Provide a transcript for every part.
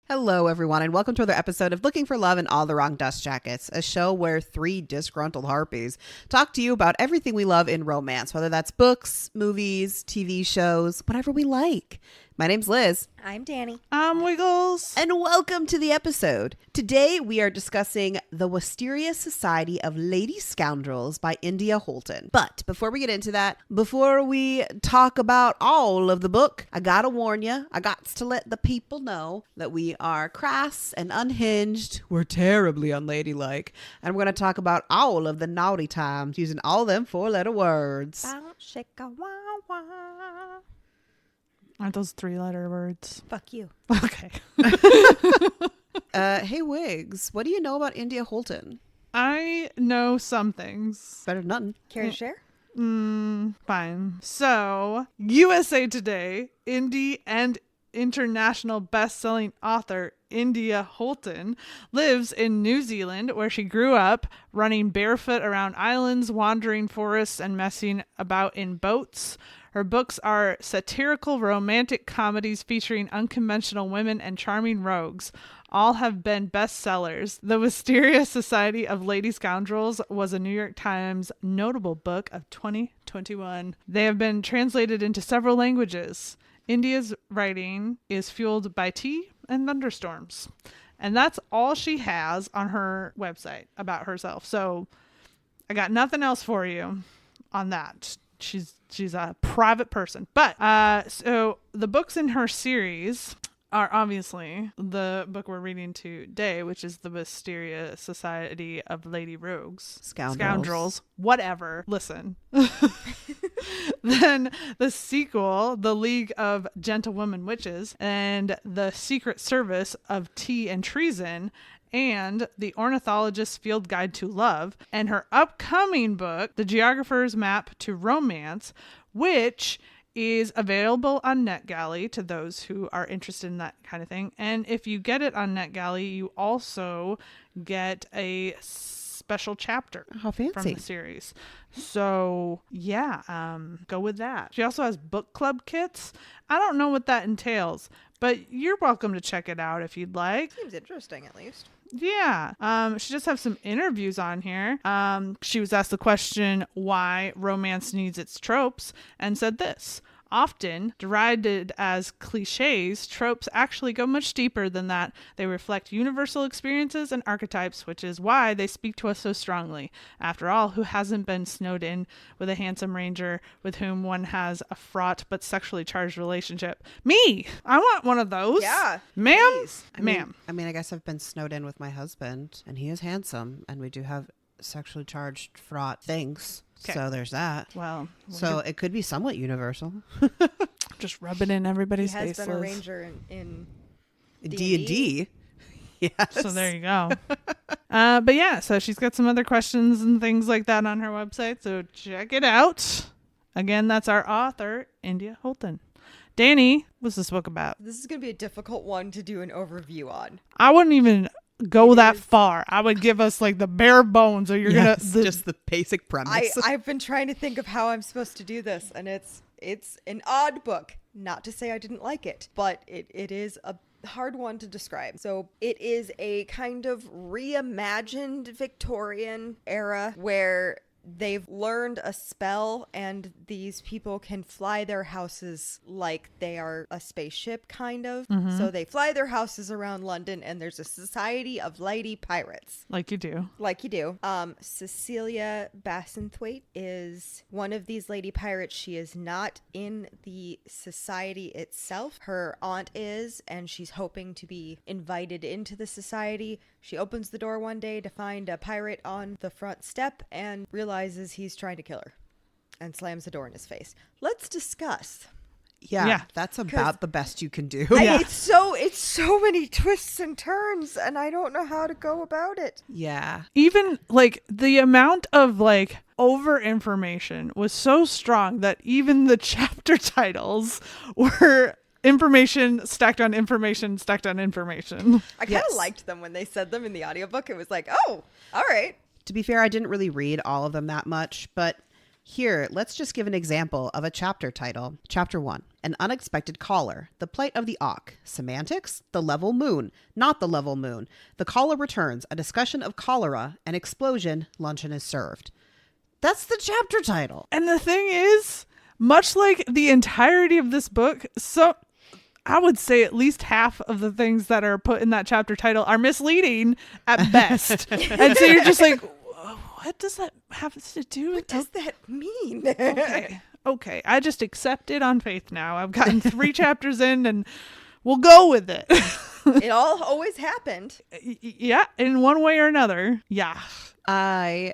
Hello, everyone, and welcome to another episode of Looking for Love in All the Wrong Dust Jackets, a show where three disgruntled harpies talk to you about everything we love in romance, whether that's books, movies, TV shows, whatever we like. My name's Liz. I'm Danny. I'm Wiggles. And welcome to the episode. Today we are discussing The Wisteria Society of Lady Scoundrels by India Holton. But before we get into that, before we talk about all of the book, I gotta warn you, I got to let the people know that we are crass and unhinged. We're terribly unladylike. And we're gonna talk about all of the naughty times using all them 4-letter words. Bounce, shake a wah wah. Aren't those 3-letter words? Fuck you. Okay. Hey Wiggs, what do you know about India Holton? I know some things. Better than nothing. Care to share? Fine. So, USA Today, indie and international best-selling author India Holton lives in New Zealand, where she grew up, running barefoot around islands, wandering forests, and messing about in boats. Her books are satirical romantic comedies featuring unconventional women and charming rogues. All have been bestsellers. The Wisteria Society of Lady Scoundrels was a New York Times notable book of 2021. They have been translated into several languages. India's writing is fueled by tea and thunderstorms. And that's all she has on her website about herself. So I got nothing else for you on that. She's a private person. But so the books in her series are obviously the book we're reading today, which is The Wisteria Society of Lady Rogues. Scoundrels. Whatever. Listen. Then the sequel, The League of Gentlewomen Witches, and The Secret Service of Tea and Treason, and The Ornithologist's Field Guide to Love, and her upcoming book, The Geographer's Map to Romance, which is available on NetGalley to those who are interested in that kind of thing. And if you get it on NetGalley, you also get a special chapter from the series. So yeah, go with that. She also has book club kits. I don't know what that entails, but you're welcome to check it out if you'd like. Seems interesting, at least. Yeah. She just have some interviews on here. She was asked the question why romance needs its tropes and said this: often derided as cliches, tropes actually go much deeper than that. They reflect universal experiences and archetypes, which is why they speak to us so strongly. After all, who hasn't been snowed in with a handsome ranger with whom one has a fraught but sexually charged relationship? Me! I want one of those. Yeah. Ma'am? I mean, I guess I've been snowed in with my husband, and he is handsome, and we do have sexually charged, fraught things. Okay. So there's that. Well, so it could be somewhat universal. Just rub it in everybody's face. He has been a ranger in D&D. Yes. So there you go. But yeah, so she's got some other questions and things like that on her website. So check it out. Again, that's our author, India Holton. Danny, what's this book about? This is going to be a difficult one to do an overview on. I wouldn't even go that far. I would give us like the bare bones, or you're just the basic premise. I've been trying to think of how I'm supposed to do this, and it's an odd book. Not to say I didn't like it, but it is a hard one to describe. So it is a kind of reimagined Victorian era where they've learned a spell and these people can fly their houses like they are a spaceship, kind of. Mm-hmm. So they fly their houses around London, and there's a society of lady pirates. Like you do. Cecilia Bassenthwaite is one of these lady pirates. She is not in the society itself. Her aunt is, and she's hoping to be invited into the society. She opens the door one day to find a pirate on the front step and realizes he's trying to kill her and slams the door in his face. Let's discuss. Yeah, that's about the best you can do. It's so many twists and turns, and I don't know how to go about it. Yeah. Even like the amount of like over information was so strong that even the chapter titles were information stacked on information stacked on information. I kind of liked them when they said them in the audiobook. It was like, oh, all right. To be fair, I didn't really read all of them that much, but here, let's just give an example of a chapter title. Chapter 1, An Unexpected Caller, The Plight of the Auk. Semantics, The Level Moon, Not the Level Moon. The Caller Returns, A Discussion of Cholera, An Explosion, Luncheon is Served. That's the chapter title. And the thing is, much like the entirety of this book, so I would say at least half of the things that are put in that chapter title are misleading at best. And so you're just like, what does that have to do with? What does that mean? Okay. I just accept it on faith now. I've gotten 3 chapters in and we'll go with it. It all always happened. Yeah, in one way or another. Yeah. I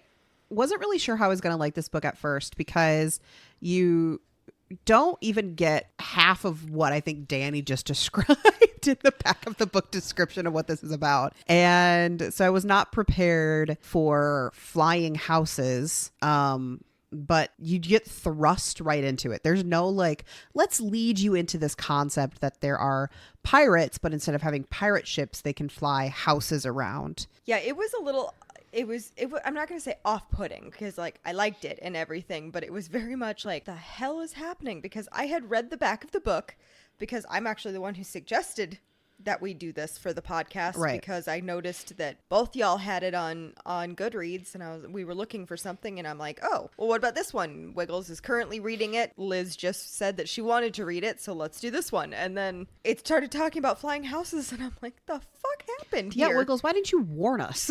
wasn't really sure how I was going to like this book at first because you don't even get half of what I think Danny just described in the back of the book description of what this is about. And so I was not prepared for flying houses. But you get thrust right into it. There's no like, let's lead you into this concept that there are pirates, but instead of having pirate ships, they can fly houses around. Yeah, it was a little... I'm not going to say off-putting because like I liked it and everything, but it was very much like, the hell is happening? Because I had read the back of the book because I'm actually the one who suggested that we do this for the podcast, right? Because I noticed that both y'all had it on Goodreads, and we were looking for something, and I'm like, oh, well, what about this one? Wiggles is currently reading it. Liz just said that she wanted to read it, so let's do this one. And then it started talking about flying houses, and I'm like, the fuck happened here? Yeah, Wiggles, why didn't you warn us?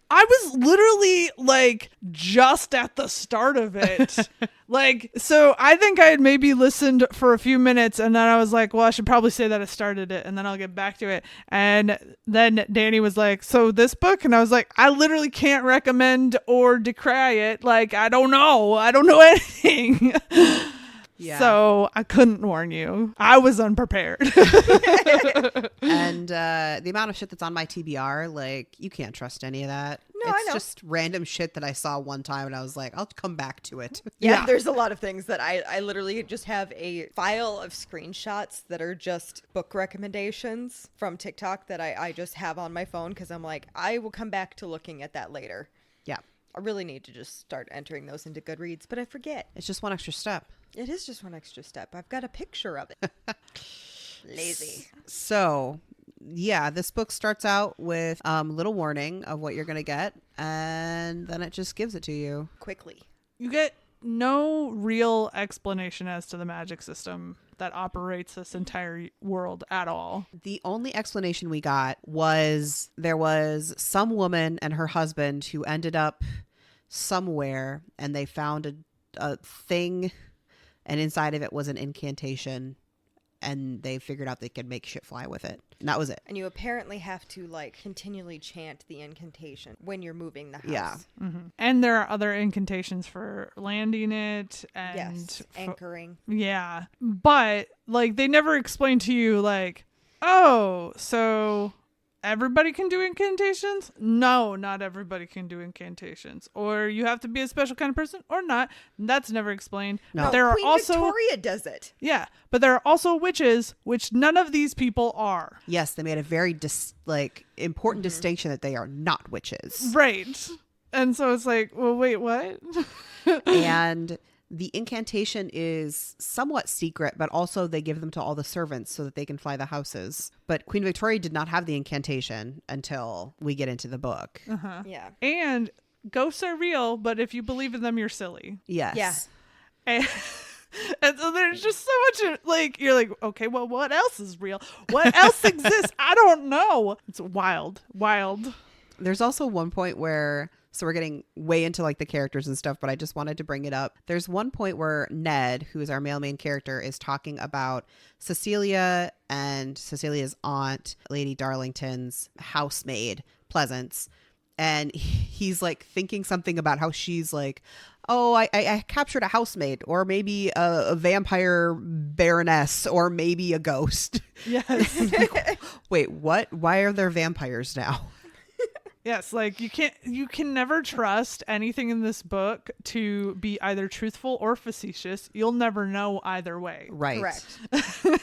I was literally like just at the start of it. Like, so I think I had maybe listened for a few minutes and then I was like, well, I should probably say that I started it and then I'll get back to it. And then Danny was like, so this book? And I was like, I literally can't recommend or decry it. Like, I don't know anything. Yeah. So I couldn't warn you. I was unprepared. And the amount of shit that's on my TBR, like, you can't trust any of that. No, I know. It's just random shit that I saw one time and I was like, I'll come back to it. Yeah, there's a lot of things that I literally just have a file of screenshots that are just book recommendations from TikTok that I just have on my phone because I'm like, I will come back to looking at that later. Yeah. I really need to just start entering those into Goodreads, but I forget. It's just one extra step. It is just one extra step. I've got a picture of it. Lazy. So, yeah, this book starts out with a little warning of what you're going to get, and then it just gives it to you. Quickly. You get no real explanation as to the magic system that operates this entire world at all. The only explanation we got was there was some woman and her husband who ended up somewhere, and they found a thing, and inside of it was an incantation, and they figured out they could make shit fly with it. And that was it. And you apparently have to like continually chant the incantation when you're moving the house. Yeah. Mm-hmm. And there are other incantations for landing it and yes, anchoring. Yeah. But like they never explain to you like, oh, so everybody can do incantations? No, not everybody can do incantations. Or you have to be a special kind of person or not. That's never explained. No. There are Queen also Victoria does it. Yeah, but there are also witches, which none of these people are. Yes, they made a very important distinction that they are not witches. Right. And so it's like, well, wait, what? And the incantation is somewhat secret, but also they give them to all the servants so that they can fly the houses. But Queen Victoria did not have the incantation until we get into the book. Uh-huh. Yeah. And ghosts are real, but if you believe in them, you're silly. Yes. Yeah. And so there's just so much, like, you're like, okay, well, what else is real? What else exists? I don't know. It's wild. There's also one point where, so we're getting way into like the characters and stuff, but I just wanted to bring it up. There's one point where Ned, who is our male main character, is talking about Cecilia and Cecilia's aunt, Lady Darlington's housemaid, Pleasance. And he's like thinking something about how she's like, oh, I captured a housemaid, or maybe a vampire baroness, or maybe a ghost. Yes. Wait, what? Why are there vampires now? Yes, like you can never trust anything in this book to be either truthful or facetious. You'll never know either way. Right. Correct.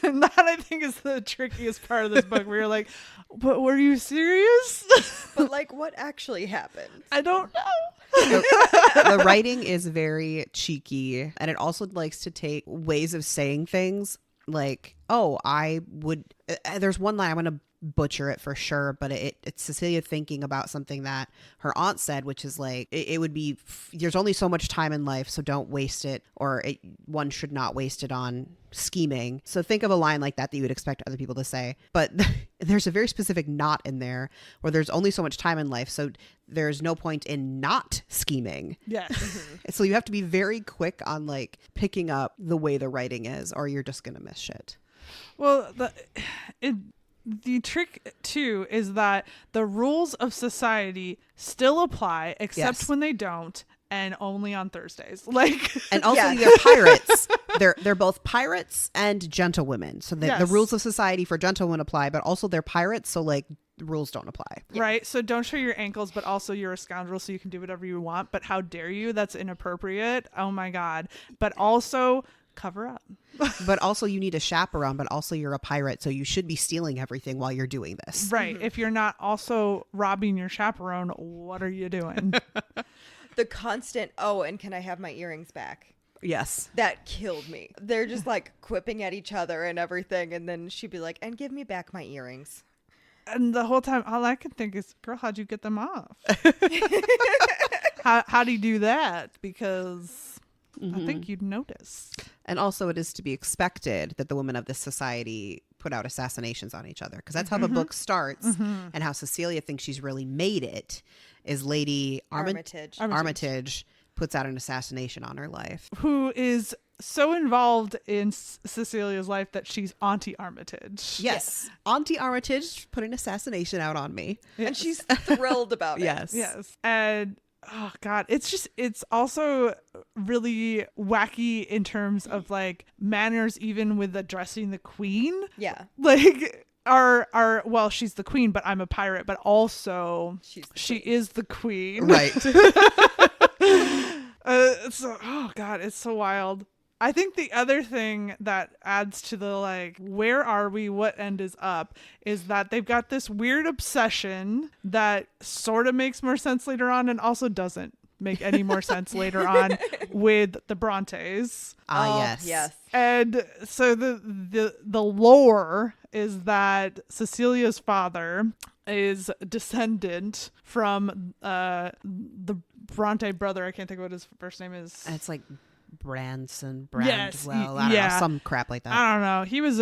And that I think is the trickiest part of this book where you're like, but were you serious? But like, what actually happened? I don't know. The writing is very cheeky, and it also likes to take ways of saying things like, oh, I would, there's one line, I'm going to butcher it for sure, but it's Cecilia thinking about something that her aunt said, which is like, it would be, there's only so much time in life, so don't waste it, or one should not waste it on scheming. So think of a line like that you would expect other people to say, but there's a very specific not in there where there's only so much time in life, so there's no point in not scheming. Yes. So you have to be very quick on like picking up the way the writing is, or you're just gonna miss shit. Well, the trick too is that the rules of society still apply, except Yes. when they don't, and only on Thursdays. Like, And also Yeah. they're pirates. They're both pirates and gentlewomen. So the Yes. rules of society for gentlemen apply, but also they're pirates, so like the rules don't apply. right? So don't show your ankles, but also you're a scoundrel, so you can do whatever you want. But how dare you? That's inappropriate. Oh my God. But also cover up. But also you need a chaperone, but also you're a pirate, so you should be stealing everything while you're doing this. Right. If you're not also robbing your chaperone, what are you doing? The constant, oh, and can I have my earrings back? Yes. That killed me. They're just like quipping at each other and everything. And then she'd be like, and give me back my earrings. And the whole time, all I can think is, girl, how'd you get them off? How do you do that? Because I think you'd notice. And also it is to be expected that the women of this society put out assassinations on each other, because that's how the book starts. And how Cecilia thinks she's really made it is Lady Armitage puts out an assassination on her life. Who is so involved in Cecilia's life that she's Auntie Armitage. Yes. Auntie Armitage put an assassination out on me. And she's thrilled about it. Yes. Yes. And oh God, it's also really wacky in terms of like manners, even with addressing the queen. Yeah. Like well, she's the queen, but I'm a pirate, but also she is the queen. Right. Oh God, it's so wild. I think the other thing that adds to the like, where are we? What end is up? Is that they've got this weird obsession that sort of makes more sense later on and also doesn't make any more sense later on with the Brontes. Yes. Yes. And so the lore is that Cecilia's father is descendant from the Bronte brother. I can't think of what his first name is. And it's like Brandwell. Yes, I don't know, some crap like that. I don't know. He was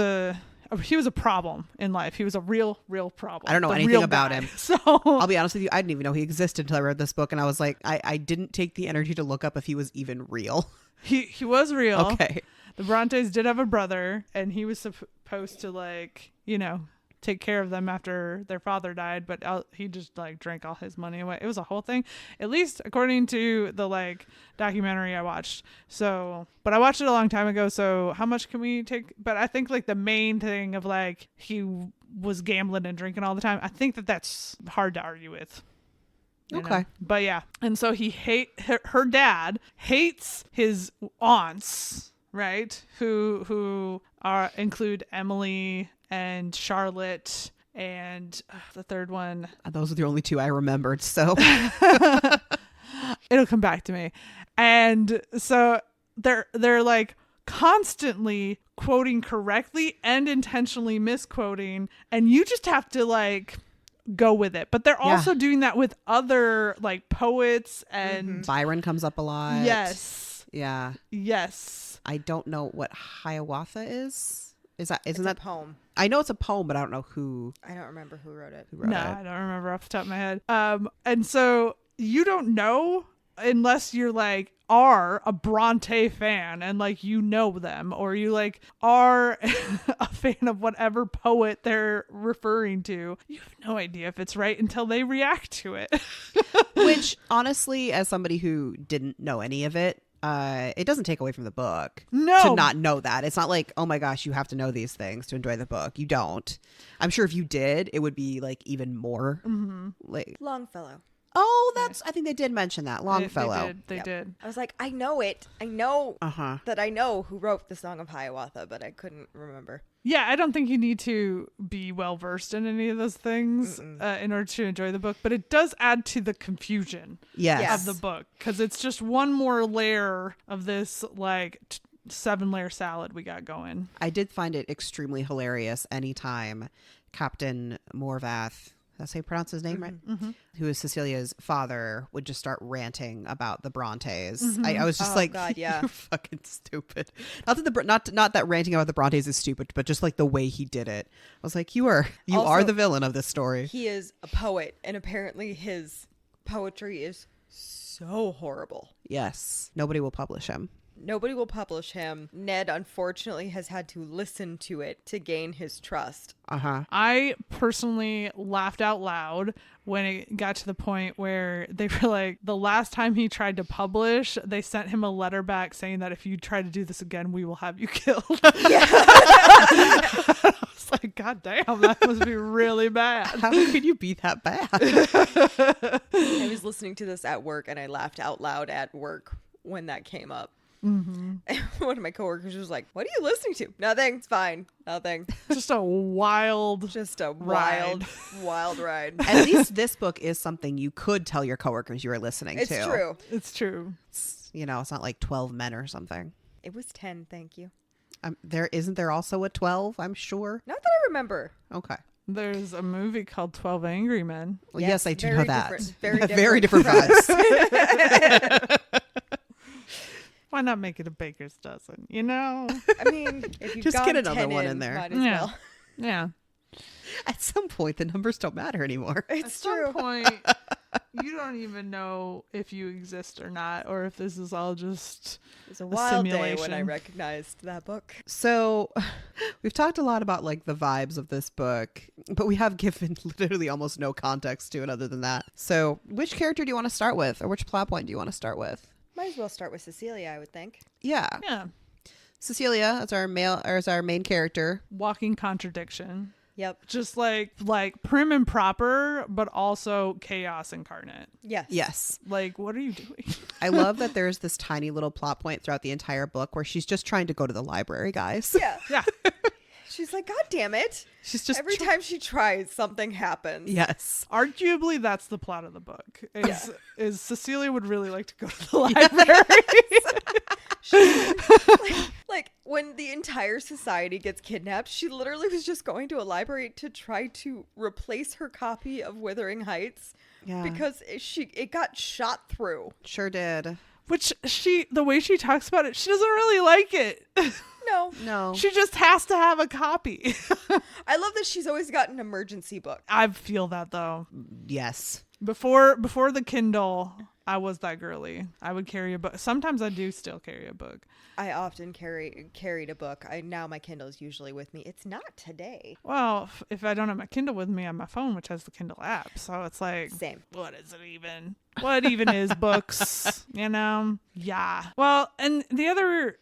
a problem in life. He was a real problem. I don't know The anything real about guy. him. So I'll be honest with you, I didn't even know he existed until I read this book, and I was like, I didn't take the energy to look up if he was even real. he was real. Okay. The Brontes did have a brother, and he was supposed to like, take care of them after their father died, but he just like drank all his money away. It was a whole thing, at least according to the like documentary I watched. So, but I watched it a long time ago, so how much can we take? But I think like the main thing of like he was gambling and drinking all the time, I think that's hard to argue with. Okay. But yeah, and so her dad hates his aunts, right? Who include Emily and Charlotte and the third one. Those are the only two I remembered, so. It'll come back to me. And so they're like constantly quoting correctly and intentionally misquoting, and you just have to like go with it. But they're also doing that with other like poets and Byron comes up a lot. Yes. Yeah. Yes. I don't know what Hiawatha is. Isn't It's that a poem. I know it's a poem, but I don't know who I don't remember who wrote it. wrote No, it. I don't remember off the top of my head. And so you don't know unless you're like are a Bronte fan and like you know them, or you like are a fan of whatever poet they're referring to, you have no idea if it's right until they react to it. Which honestly, as somebody who didn't know any of it, it doesn't take away from the book to not know that. It's not like, oh my gosh, you have to know these things to enjoy the book. You don't. I'm sure if you did, it would be like even more like Longfellow. Oh, I think they did mention that. Longfellow. They did. I was like, I know it. I know Uh-huh. that I know who wrote the Song of Hiawatha, but I couldn't remember. Yeah, I don't think you need to be well versed in any of those things in order to enjoy the book, but it does add to the confusion Yes. of the book, because it's just one more layer of this like 7-layer salad we got going. I did find it extremely hilarious anytime Captain Morvath, that's how you pronounce his name, right? Who is Cecilia's father, would just start ranting about the Brontes. I was just like, God, yeah. you're fucking stupid. Not that not that ranting about the Brontes is stupid, but just like the way he did it. I was like, you are Also, the villain of this story. He is a poet, and apparently his poetry is so horrible. Yes. Nobody will publish him. Nobody will publish him. Ned, unfortunately, has had to listen to it to gain his trust. Uh-huh. I personally laughed out loud when it got to the point where they were like, the last time he tried to publish, they sent him a letter back saying that if you try to do this again, we will have you killed. I was like, God damn, that must be really bad. How could you be that bad? I was listening to this at work, and I laughed out loud at work when that came up. One of my coworkers was like, what are you listening to? Nothing. It's fine. Nothing. Just a wild wild ride. At least this book is something you could tell your coworkers you were listening It's to. true. It's true. It's not like 12 men or something. It was 10. Thank you. Isn't there also a 12? I'm sure. Not that I remember. Okay. There's a movie called 12 Angry Men. Well, yes, I do very know that. different- Very different vibes. Why not make it a baker's dozen, you know? I mean, if you've Just got get another 10 one in there. might as Yeah. well. Yeah. At some point, the numbers don't matter anymore. At It's some true. point, you don't even know if you exist or not, or if this is all just It was a wild day when I simulation. recognized that book. So we've talked a lot about like the vibes of this book, but we have given literally almost no context to it other than that. So which character do you want to start with, or which plot point do you want to start with? Might as well start with Cecilia, I would think. Yeah. yeah, Cecilia as our main character. walking contradiction. Yep. Just like prim and proper, but also chaos incarnate. Yes. Yes. Like, what are you doing? I love that there's this tiny little plot point throughout the entire book where she's just trying to go to the library, guys. Yeah. Yeah. She's like, God damn it. She's just Every time she tries, something happens. Yes. Arguably, that's the plot of the book. Is Cecilia would really like to go to the library. Like, when the entire society gets kidnapped, she literally was just going to a library to try to replace her copy of Wuthering Heights Yeah. because it got shot through. Sure did. Which the way she talks about it, she doesn't really like it. No. She just has to have a copy. I love that she's always got an emergency book. I feel that though. Yes. Before the Kindle, I was that girly. I would carry a book. Sometimes I do still carry a book. I often carried a book. Now my Kindle is usually with me. It's not today. Well, if I don't have my Kindle with me on my phone, which has the Kindle app, so it's like, Same. what is it even? What even is books? You know? Yeah. Well, and the other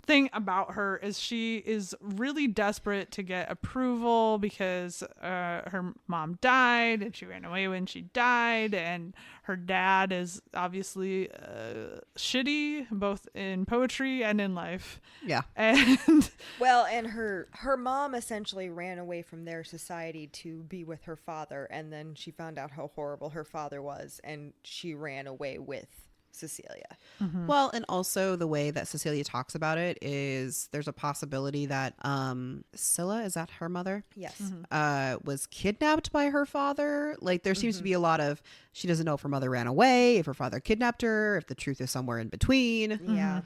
thing about her is she is really desperate to get approval because her mom died and she ran away when she died, and her dad is obviously shitty both in poetry and in life. Yeah. And Well, and her mom essentially ran away from their society to be with her father, and then she found out how horrible her father was, and she ran away with Cecilia. Well, and also the way that Cecilia talks about it is there's a possibility that Scylla, is that her mother? Yes. Was kidnapped by her father. Like there seems to be a lot of, she doesn't know if her mother ran away, if her father kidnapped her, if the truth is somewhere in between. Yeah.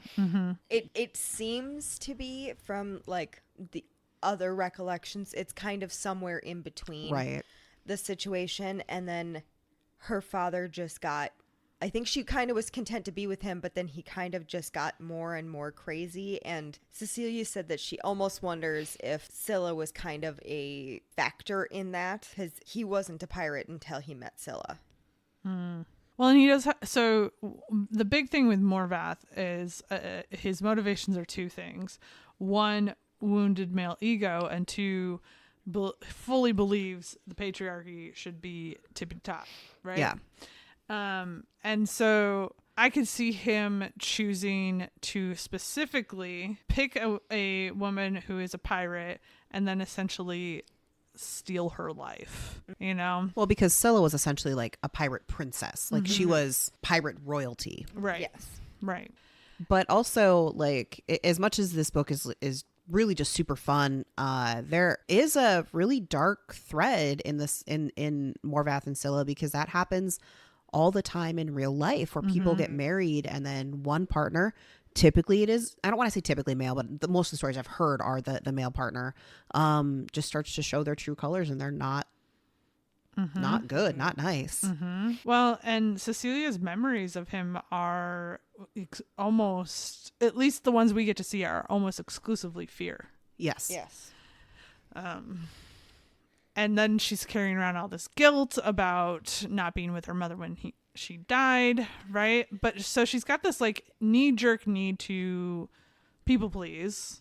It seems to be, from like the other recollections, it's kind of somewhere in between Right. the situation, and then her father just got I think she kind of was content to be with him, but then he kind of just got more and more crazy. And Cecilia said that she almost wonders if Scylla was kind of a factor in that, because he wasn't a pirate until he met Scylla. Well, and he does. So the big thing with Morvath is his motivations are two things: one, wounded male ego, and two, fully believes the patriarchy should be tippy top, right? Yeah. And so I could see him choosing to specifically pick a woman who is a pirate and then essentially steal her life, you know? Well, because Scylla was essentially like a pirate princess. Like she was pirate royalty. Right. Yes. Right. But also, like, as much as this book is really just super fun, there is a really dark thread in this in Morvath and Scylla, because that happens all the time in real life, where people get married and then one partner, typically it is, I don't want to say typically male, but most of the stories I've heard are the male partner just starts to show their true colors, and they're not good, not nice. Well, and Cecilia's memories of him are almost, at least the ones we get to see, are almost exclusively fear. Yes. Yes. And then she's carrying around all this guilt about not being with her mother when she died, right? But so she's got this like knee-jerk need to people please.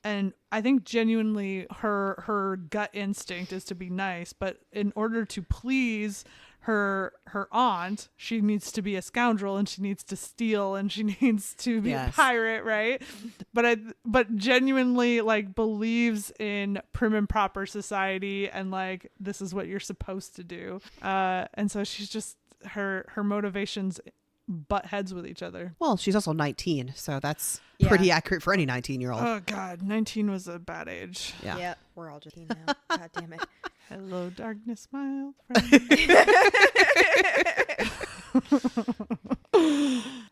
And I think genuinely her gut instinct is to be nice, but in order to please her aunt, she needs to be a scoundrel, and she needs to steal, and she needs to be a pirate, right? But genuinely like believes in prim and proper society, and like this is what you're supposed to do. And so she's just her motivations butt heads with each other. Well, she's also 19, so that's pretty accurate for any 19-year-old. Oh God, 19 was a bad age. Yeah. We're all just now. God damn it. Hello, darkness, my old friend.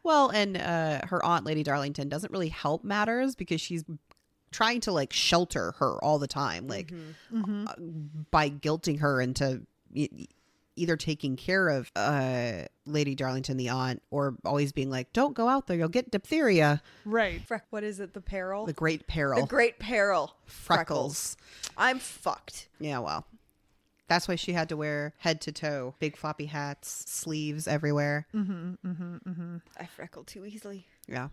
Well, and her aunt, Lady Darlington, doesn't really help matters, because she's trying to like shelter her all the time, like by guilting her into either taking care of Lady Darlington, the aunt, or always being like, don't go out there, you'll get diphtheria. Right. What is it? The peril? The great peril. The great peril. Freckles. I'm fucked. Yeah, well, that's why she had to wear head to toe, big floppy hats, sleeves everywhere. I freckle too easily. Yeah.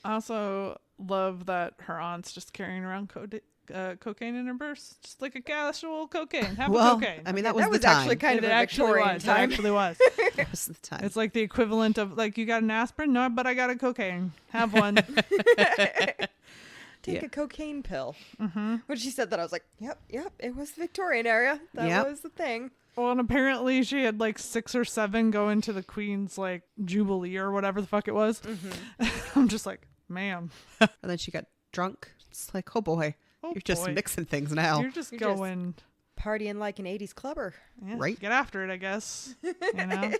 I also love that her aunt's just carrying around cocaine in her purse, just like a casual cocaine. Have a cocaine. I mean, that was the actually time. kind of a Victorian It time. actually was. That was the time. It's like the equivalent of like, you got an aspirin? No, but I got a cocaine. Have one. Take a cocaine pill. When she said that, I was like, yep, it was the Victorian era. That was the thing. Well, and apparently she had like 6 or 7 go into the Queen's like Jubilee or whatever the fuck it was. I'm just like, ma'am. And then she got drunk. It's like, oh boy, you're just mixing things now. You're just going partying like an 80s clubber. Yeah, right? Get after it, I guess. You know?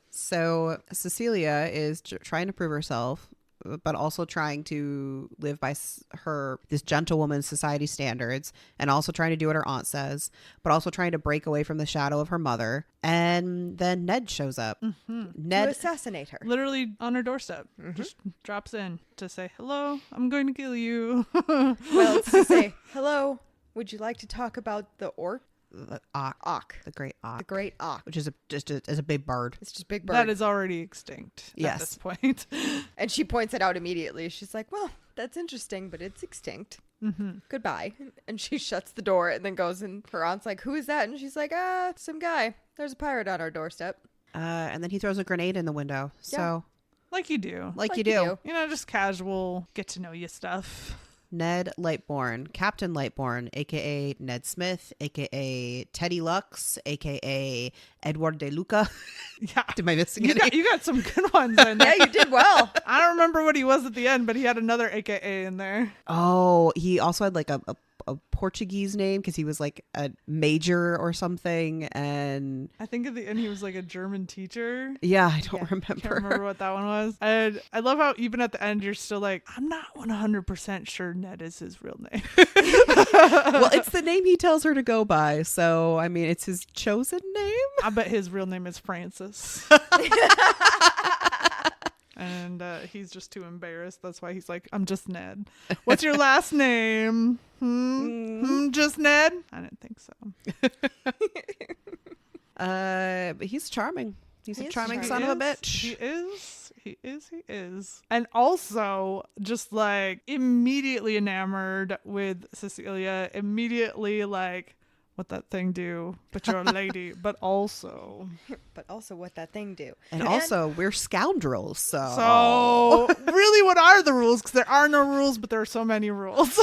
So Cecilia is trying to prove herself, but also trying to live by this gentlewoman's society standards, and also trying to do what her aunt says, but also trying to break away from the shadow of her mother. And then Ned shows up. Ned to assassinate her. Literally on her doorstep. Just drops in to say, hello, I'm going to kill you. Well, it's to say, hello, would you like to talk about the orc? The Auk. The great Auk. The great Auk. Which is just a big bird. It's just big bird. That is already extinct Yes. at this point. And she points it out immediately. She's like, well, that's interesting, but it's extinct. Goodbye. And she shuts the door and then goes, and her aunt's like, who is that? And she's like, some guy. There's a pirate on our doorstep. And then he throws a grenade in the window. So, Like you do. like you do. You know, just casual, get to know you stuff. Ned Lightbourne, Captain Lightbourne, aka Ned Smith, aka Teddy Lux, aka Edward De Luca. Yeah. Am I missing You any? got some good ones in there. Yeah, you did well. I don't remember what he was at the end, but he had another AKA in there. Oh, he also had like a a Portuguese name because he was like a major or something. And I think at the end he was like a German teacher. yeah, I don't Can't remember what that one was. And I love how even at the end you're still like, I'm not 100% sure Ned is his real name. Well, it's the name he tells her to go by. So, I mean, it's his chosen name. I bet his real name is Francis. And he's just too embarrassed. That's why he's like, I'm just Ned. What's your last name? Just Ned? I didn't think so. But he's charming. He's a charming son of a bitch. He is. And also just like immediately enamored with Cecilia. Immediately like, what that thing do? But you're a lady. But also what that thing do. And also, we're scoundrels. So really, what are the rules? Because there are no rules, but there are so many rules.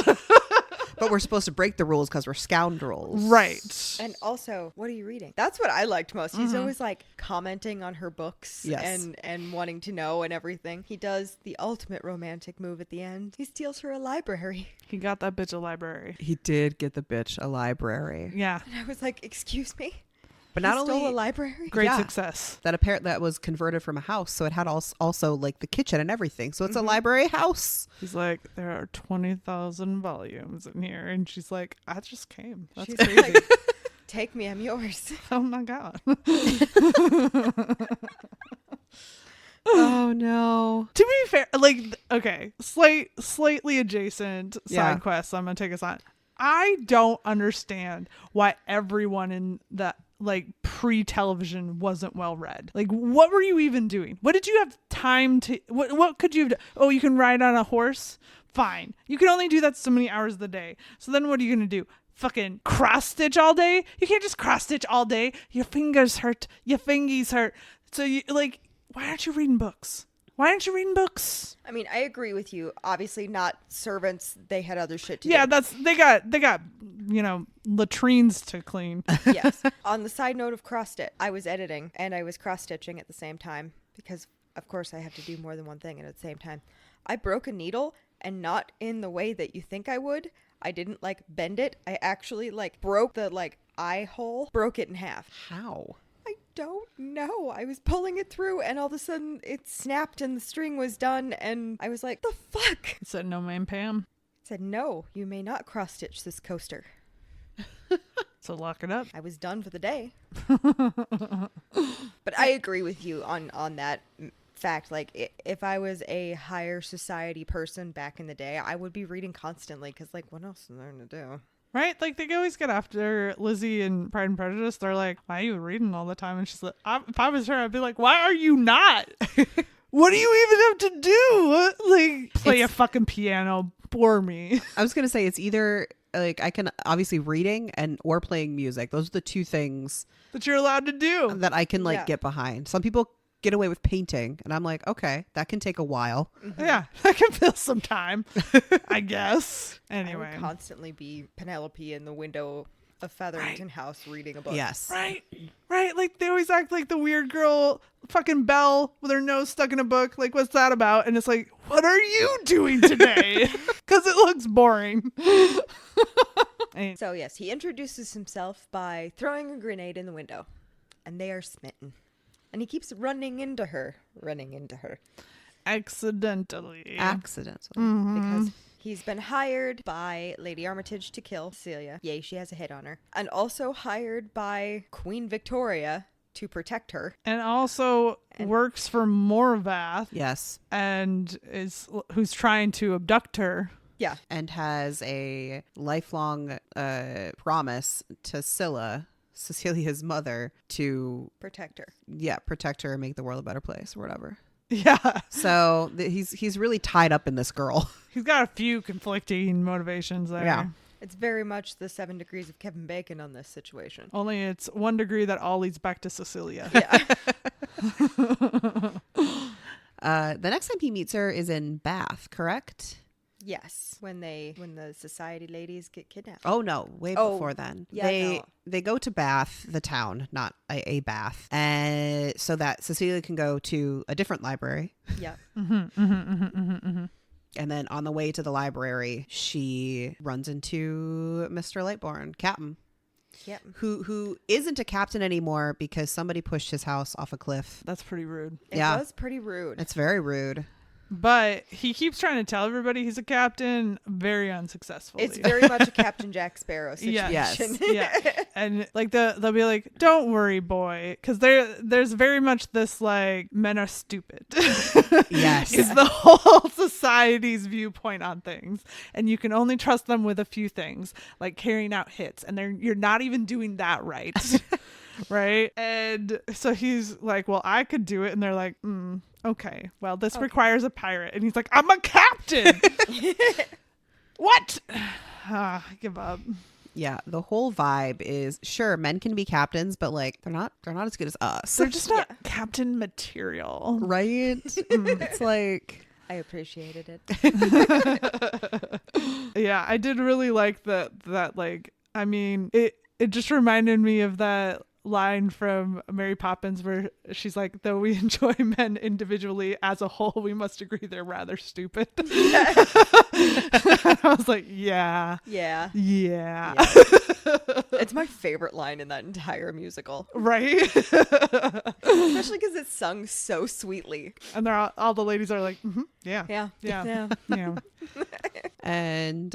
But we're supposed to break the rules because we're scoundrels. Right. And also, what are you reading? That's what I liked most. He's always like commenting on her books and wanting to know and everything. He does the ultimate romantic move at the end. He steals her a library. He got that bitch a library. He did get the bitch a library. Yeah. And I was like, excuse me? But not stole only a library? Great success. That apparently that was converted from a house, so it had also like the kitchen and everything. So it's a library house. He's like, there are 20,000 volumes in here, and she's like, I just came. That's She's crazy. like, take me, I'm yours. Oh my god. Oh no. To be fair, like, okay, slightly adjacent Yeah. side quest. I'm gonna take us on. I don't understand why everyone in that like pre-television wasn't well read. Like, what were you even doing? What did you have time to? What could you have done? Oh, you can ride on a horse. Fine, you can only do that so many hours of the day. So then, what are you gonna do? Fucking cross stitch all day? You can't just cross stitch all day. Your fingers hurt. Your fingies hurt. So you like. Why aren't you reading books? Why aren't you reading books? I mean, I agree with you. Obviously, not servants. They had other shit to do. Yeah, they got latrines to clean. Yes. On the side note of cross stitch, I was editing and I was cross stitching at the same time because, of course, I have to do more than one thing at the same time. I broke a needle and not in the way that you think I would. I didn't like bend it. I actually like broke the like eye hole, broke it in half. How? I don't know. I was pulling it through and all of a sudden it snapped and the string was done and I was like, the fuck? It said no man Pam. It said, no, you may not cross stitch this coaster. So lock it up. I was done for the day. But I agree with you on that fact. Like, if I was a higher society person back in the day, I would be reading constantly because, like, what else is there to do? Right? Like, they always get after Lizzie in Pride and Prejudice. They're like, why are you reading all the time? And she's like, if I was her, I'd be like, why are you not? What do you even have to do? Like, play a fucking piano. Bore me. I was going to say it's either like I can obviously reading or playing music. Those are the two things that you're allowed to do. That I can like get behind. Some people get away with painting and I'm like, okay, that can take a while. Mm-hmm. Yeah, that can fill some time, I guess. Anyway. I would constantly be Penelope in the window of Featherington House reading a book. Yes. Right. Like they always act like the weird girl, fucking Belle with her nose stuck in a book. Like, what's that about? And it's like, what are you doing today? Because it looks boring. So yes, he introduces himself by throwing a grenade in the window and they are smitten. And he keeps running into her. Accidentally. Mm-hmm. Because he's been hired by Lady Armitage to kill Cecilia. Yay, she has a hit on her. And also hired by Queen Victoria to protect her. And also works for Morvath. Yes. And who's trying to abduct her. Yeah. And has a lifelong promise to Cecilia's mother, to protect her. Yeah, protect her and make the world a better place or whatever. Yeah. So he's really tied up in this girl. He's got a few conflicting motivations there. Yeah. It's very much the 7 degrees of Kevin Bacon on this situation. Only it's 1 degree that all leads back to Cecilia. Yeah. The next time he meets her is in Bath, correct? Yes, when the society ladies get kidnapped. Oh no, way before then. Yeah, they go to Bath, the town, not a Bath, and so that Cecilia can go to a different library. Yeah. And And then on the way to the library, she runs into Mr. Lightbourne, Captain. Yep. Who isn't a captain anymore because somebody pushed his house off a cliff. That's pretty rude. It Yeah. was pretty rude. It's very rude. But he keeps trying to tell everybody he's a captain, very unsuccessfully. It's very much a Captain Jack Sparrow situation. Yes. Yeah. And like they'll be like, "Don't worry, boy," because there's very much this like men are stupid. Yes. Is the whole society's viewpoint on things, and you can only trust them with a few things, like carrying out hits, and you're not even doing that right. Right? And so he's like, well, I could do it. And they're like, okay, well, this requires a pirate. And he's like, I'm a captain. What? I give up. Yeah, the whole vibe is sure men can be captains, but like they're not as good as us. They're just not captain material. Right? It's like I appreciated it. Yeah, I did really like that like, I mean, it just reminded me of that line from Mary Poppins where she's like, though we enjoy men individually, as a whole we must agree they're rather stupid. I was like, yeah. It's my favorite line in that entire musical, Right. especially because it's sung so sweetly. And they're all the ladies are like, yeah. and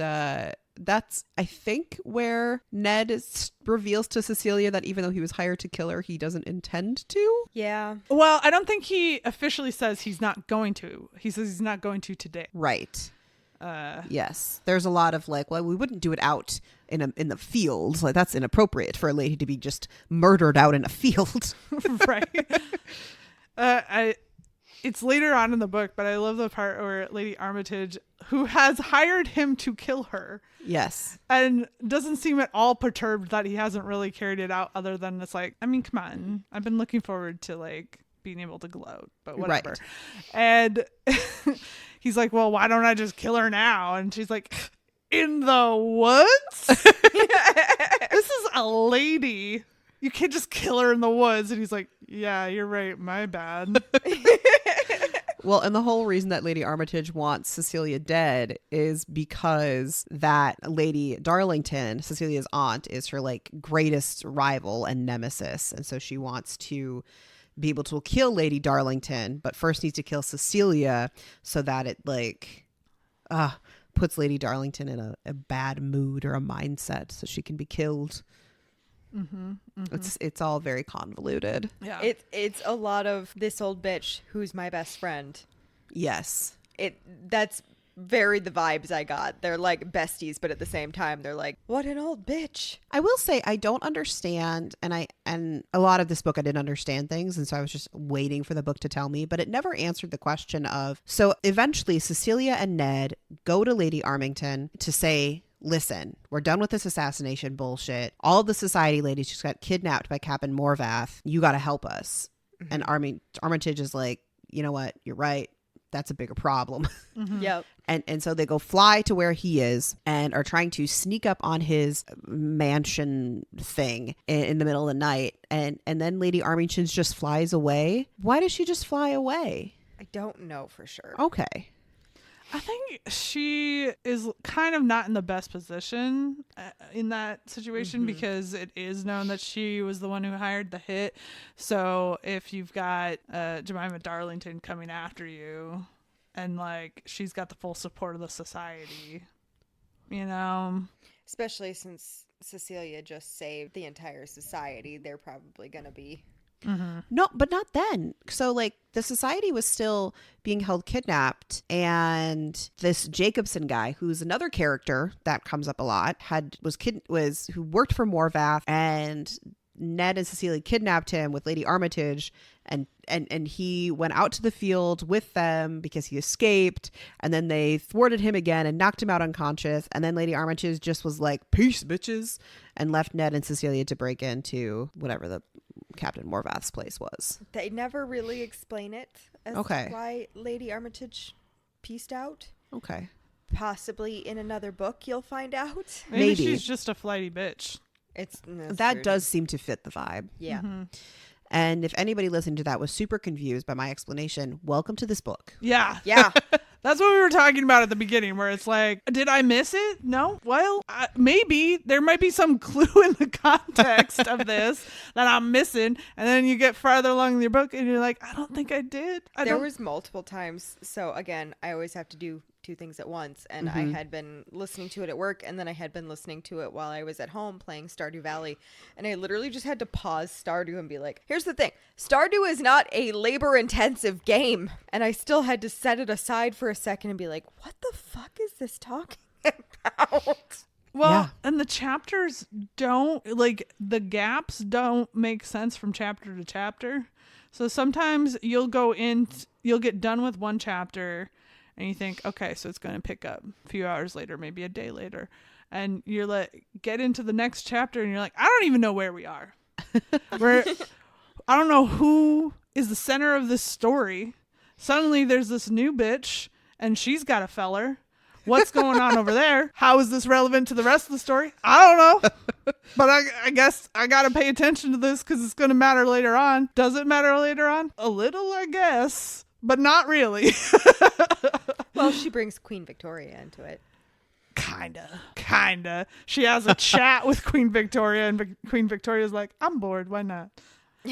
that's I think where Ned reveals to Cecilia that even though he was hired to kill her, he doesn't intend to. Yeah. Well, I don't think he officially says he's not going to. He says he's not going to today. Right. Yes. There's a lot of like, well, we wouldn't do it out in the fields. Like that's inappropriate for a lady to be just murdered out in a field. Right. It's later on in the book, but I love the part where Lady Armitage, who has hired him to kill her, Yes. and doesn't seem at all perturbed that he hasn't really carried it out, other than it's like, I mean, come on, I've been looking forward to like being able to gloat, but whatever. Right. And he's like, well, why don't I just kill her now? And she's like, in the woods? This is a lady. You can't just kill her in the woods. And he's like, yeah, you're right. My bad. Well, and the whole reason that Lady Armitage wants Cecilia dead is because that Lady Darlington, Cecilia's aunt, is her like greatest rival and nemesis. And so she wants to be able to kill Lady Darlington, but first needs to kill Cecilia so that it like puts Lady Darlington in a bad mood or a mindset so she can be killed. It's all very convoluted. Yeah. It's a lot of this old bitch who's my best friend. Yes. That's very the vibes I got. They're like besties, but at the same time they're like, what an old bitch. I will say I don't understand, and a lot of this book I didn't understand things, and so I was just waiting for the book to tell me, but it never answered the question of, so eventually Cecilia and Ned go to Lady Armington to say, listen, we're done with this assassination bullshit. All of the society ladies just got kidnapped by Captain Morvath. You got to help us. And Armitage is like, you know what? You're right. That's a bigger problem. Yep. And so they go fly to where he is and are trying to sneak up on his mansion thing in the middle of the night. And then Lady Armington just flies away. Why does she just fly away? I don't know for sure. Okay. I think she is kind of not in the best position in that situation because it is known that she was the one who hired the hit. So if you've got Jemima Darlington coming after you and like she's got the full support of the society, you know. Especially since Cecilia just saved the entire society, they're probably going to be... No, but not then. So like the society was still being held kidnapped, and this Jacobson guy, who's another character that comes up a lot, who worked for Morvath, and Ned and Cecilia kidnapped him with Lady Armitage, and he went out to the field with them because he escaped, and then they thwarted him again and knocked him out unconscious, and then Lady Armitage just was like, peace bitches, and left Ned and Cecilia to break into whatever the Captain Morvath's place was. They never really explain it as to why Lady Armitage pieced out. Okay. Possibly in another book you'll find out. Maybe she's just a flighty bitch. That does seem to fit the vibe. Yeah. And if anybody listening to that was super confused by my explanation, welcome to this book. Yeah. Yeah. That's what we were talking about at the beginning, where it's like, did I miss it? No? Well, maybe there might be some clue in the context of this that I'm missing. And then you get farther along in your book and you're like, I don't think I did. There was multiple times. So again, I always have to do 2 things at once, and I had been listening to it at work, and then I had been listening to it while I was at home playing Stardew Valley, and I literally just had to pause Stardew and be like, here's the thing, Stardew is not a labor intensive game, and I still had to set it aside for a second and be like, what the fuck is this talking about? Well, Yeah. and the chapters don't, like, the gaps don't make sense from chapter to chapter. So sometimes you'll get done with one chapter and you think, okay, so it's going to pick up a few hours later, maybe a day later. And you're like, get into the next chapter and you're like, I don't even know where we are. I don't know who is the center of this story. Suddenly there's this new bitch and she's got a feller. What's going on over there? How is this relevant to the rest of the story? I don't know. But I guess I got to pay attention to this because it's going to matter later on. Does it matter later on? A little, I guess. But not really. Well, she brings Queen Victoria into it. Kinda. She has a chat with Queen Victoria, and Queen Victoria's like, I'm bored. Why not?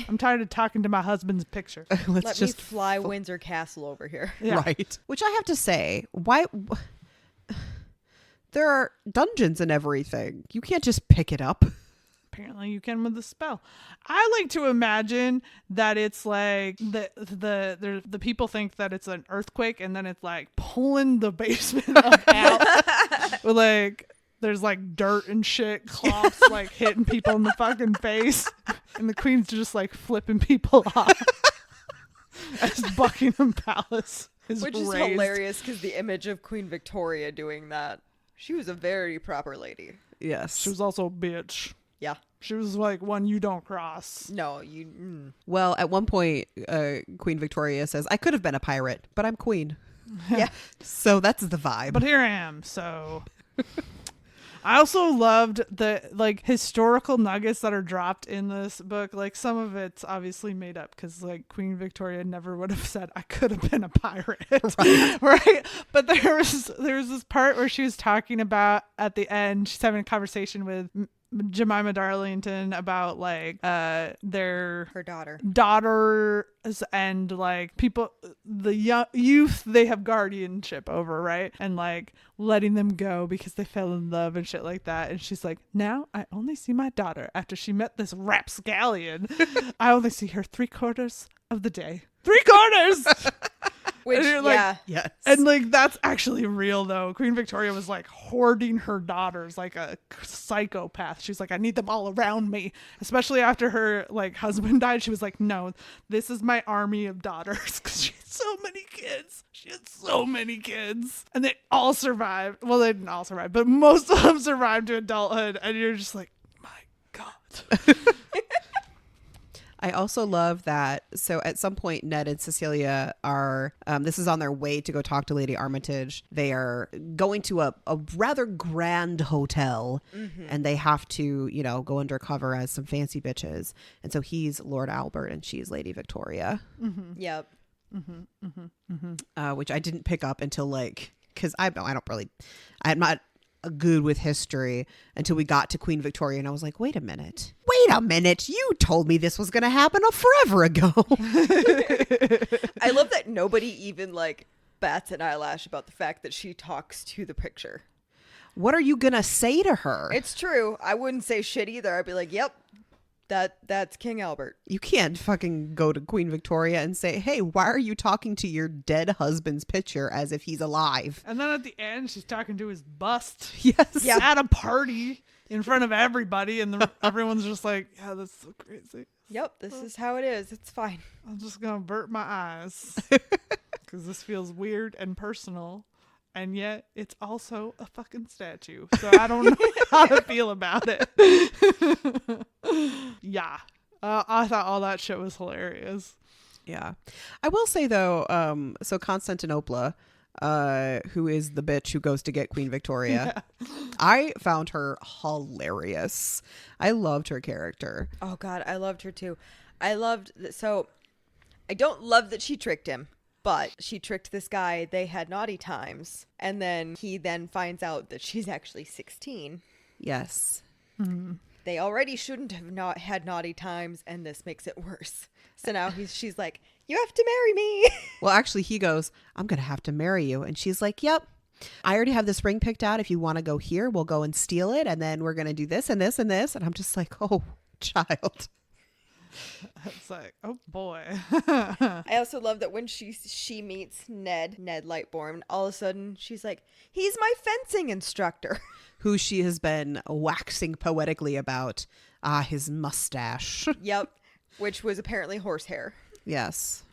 I'm tired of talking to my husband's picture. Let me fly Windsor Castle over here. Yeah. Right. Which I have to say, why... There are dungeons and everything. You can't just pick it up. Apparently you can with the spell. I like to imagine that it's like the people think that it's an earthquake and then it's like pulling the basement up out. Like there's like dirt and shit, cloths like hitting people in the fucking face. And the queen's just like flipping people off. As Buckingham Palace is Which is raised. hilarious because the image of Queen Victoria doing that, she was a very proper lady. Yes. She was also a bitch. Yeah. She was like one you don't cross. No, you... Well, at one point, Queen Victoria says, I could have been a pirate, but I'm queen. Yeah. So that's the vibe. But here I am, so... I also loved the like historical nuggets that are dropped in this book. Like some of it's obviously made up because like Queen Victoria never would have said I could have been a pirate, right? But there was this part where she was talking about at the end. She's having a conversation with Jemima Darlington about like her daughters and like people, the youth they have guardianship over, right? And like letting them go because they fell in love and shit like that. And she's like, now I only see my daughter after she met this rapscallion. I only see her 3/4 of the day. 3/4. Which, and you're like, yeah. Yes. And like that's actually real though. Queen Victoria was like hoarding her daughters like a psychopath. She's like, I need them all around me. Especially after her like husband died, she was like, no, this is my army of daughters because she had so many kids. She had so many kids, and they all survived. Well, they didn't all survive, but most of them survived to adulthood. And you're just like, my God. I also love that. So at some point, Ned and Cecilia are, this is on their way to go talk to Lady Armitage. They are going to a rather grand hotel and they have to, you know, go undercover as some fancy bitches. And so he's Lord Albert and she's Lady Victoria. Yep. Which I didn't pick up until like, because I'm not good with history until we got to Queen Victoria and I was like, wait a minute, you told me this was gonna happen forever ago. I love that nobody even like bats an eyelash about the fact that she talks to the picture. What are you gonna say to her? It's true. I wouldn't say shit either. I'd be like, yep, that's King Albert. You can't fucking go to Queen Victoria and say, hey, why are you talking to your dead husband's picture as if he's alive? And then at the end, she's talking to his bust. Yes. Yeah. At a party in front of everybody. And everyone's just like, yeah, that's so crazy. Yep, this is how it is. It's fine. I'm just going to avert my eyes. Because this feels weird and personal. And yet, it's also a fucking statue. So I don't know how to feel about it. Yeah. I thought all that shit was hilarious. Yeah. I will say, though, so Constantinople, who is the bitch who goes to get Queen Victoria, I found her hilarious. I loved her character. Oh, God, I loved her, too. So I don't love that she tricked him. But she tricked this guy. They had naughty times. And then he then finds out that she's actually 16. Yes. They already shouldn't have not had naughty times, and this makes it worse. So now she's like, you have to marry me. Well, actually, he goes, I'm going to have to marry you. And she's like, yep. I already have this ring picked out. If you want to go here, we'll go and steal it. And then we're going to do this and this and this. And I'm just like, oh, child. It's like, oh boy. I also love that when she meets Ned Lightbourne, all of a sudden she's like, he's my fencing instructor. Who she has been waxing poetically about. His mustache. Yep. Which was apparently horsehair. Yes.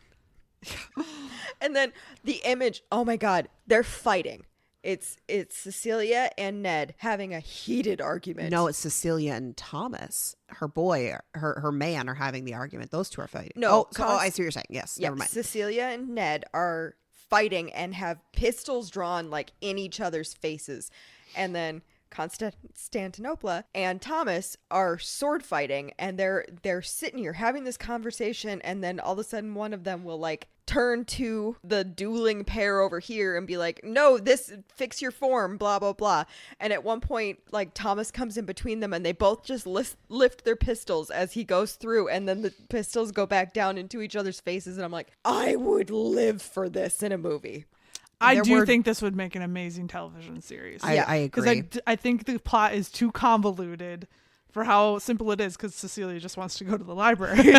And then the image, oh my God, they're fighting. It's Cecilia and Ned having a heated argument. No, it's Cecilia and Thomas. Her boy, her man are having the argument. Those two are fighting. No, I see what you're saying. Yes, Yep, never mind. Cecilia and Ned are fighting and have pistols drawn like in each other's faces. And then Constantinople and Thomas are sword fighting, and they're sitting here having this conversation, and then all of a sudden one of them will like turn to the dueling pair over here and be like, no, this, fix your form, blah blah blah. And at one point, like, Thomas comes in between them and they both just lift their pistols as he goes through, and then the pistols go back down into each other's faces, and I'm like, I would live for this in a movie. I do think this would make an amazing television series. I agree. Because I think the plot is too convoluted for how simple it is, because Cecilia just wants to go to the library.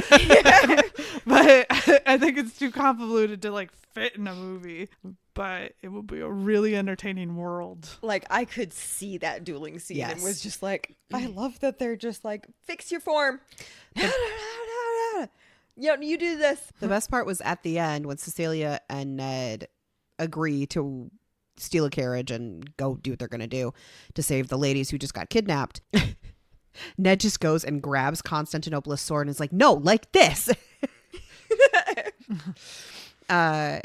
But I think it's too convoluted to like fit in a movie. But it would be a really entertaining world. Like, I could see that dueling scene. Yes. And was just like, I love that they're just like, fix your form. You do this. The best part was at the end when Cecilia and Ned agree to steal a carriage and go do what they're going to do to save the ladies who just got kidnapped. Ned just goes and grabs Constantinople's sword and is like, no, like this.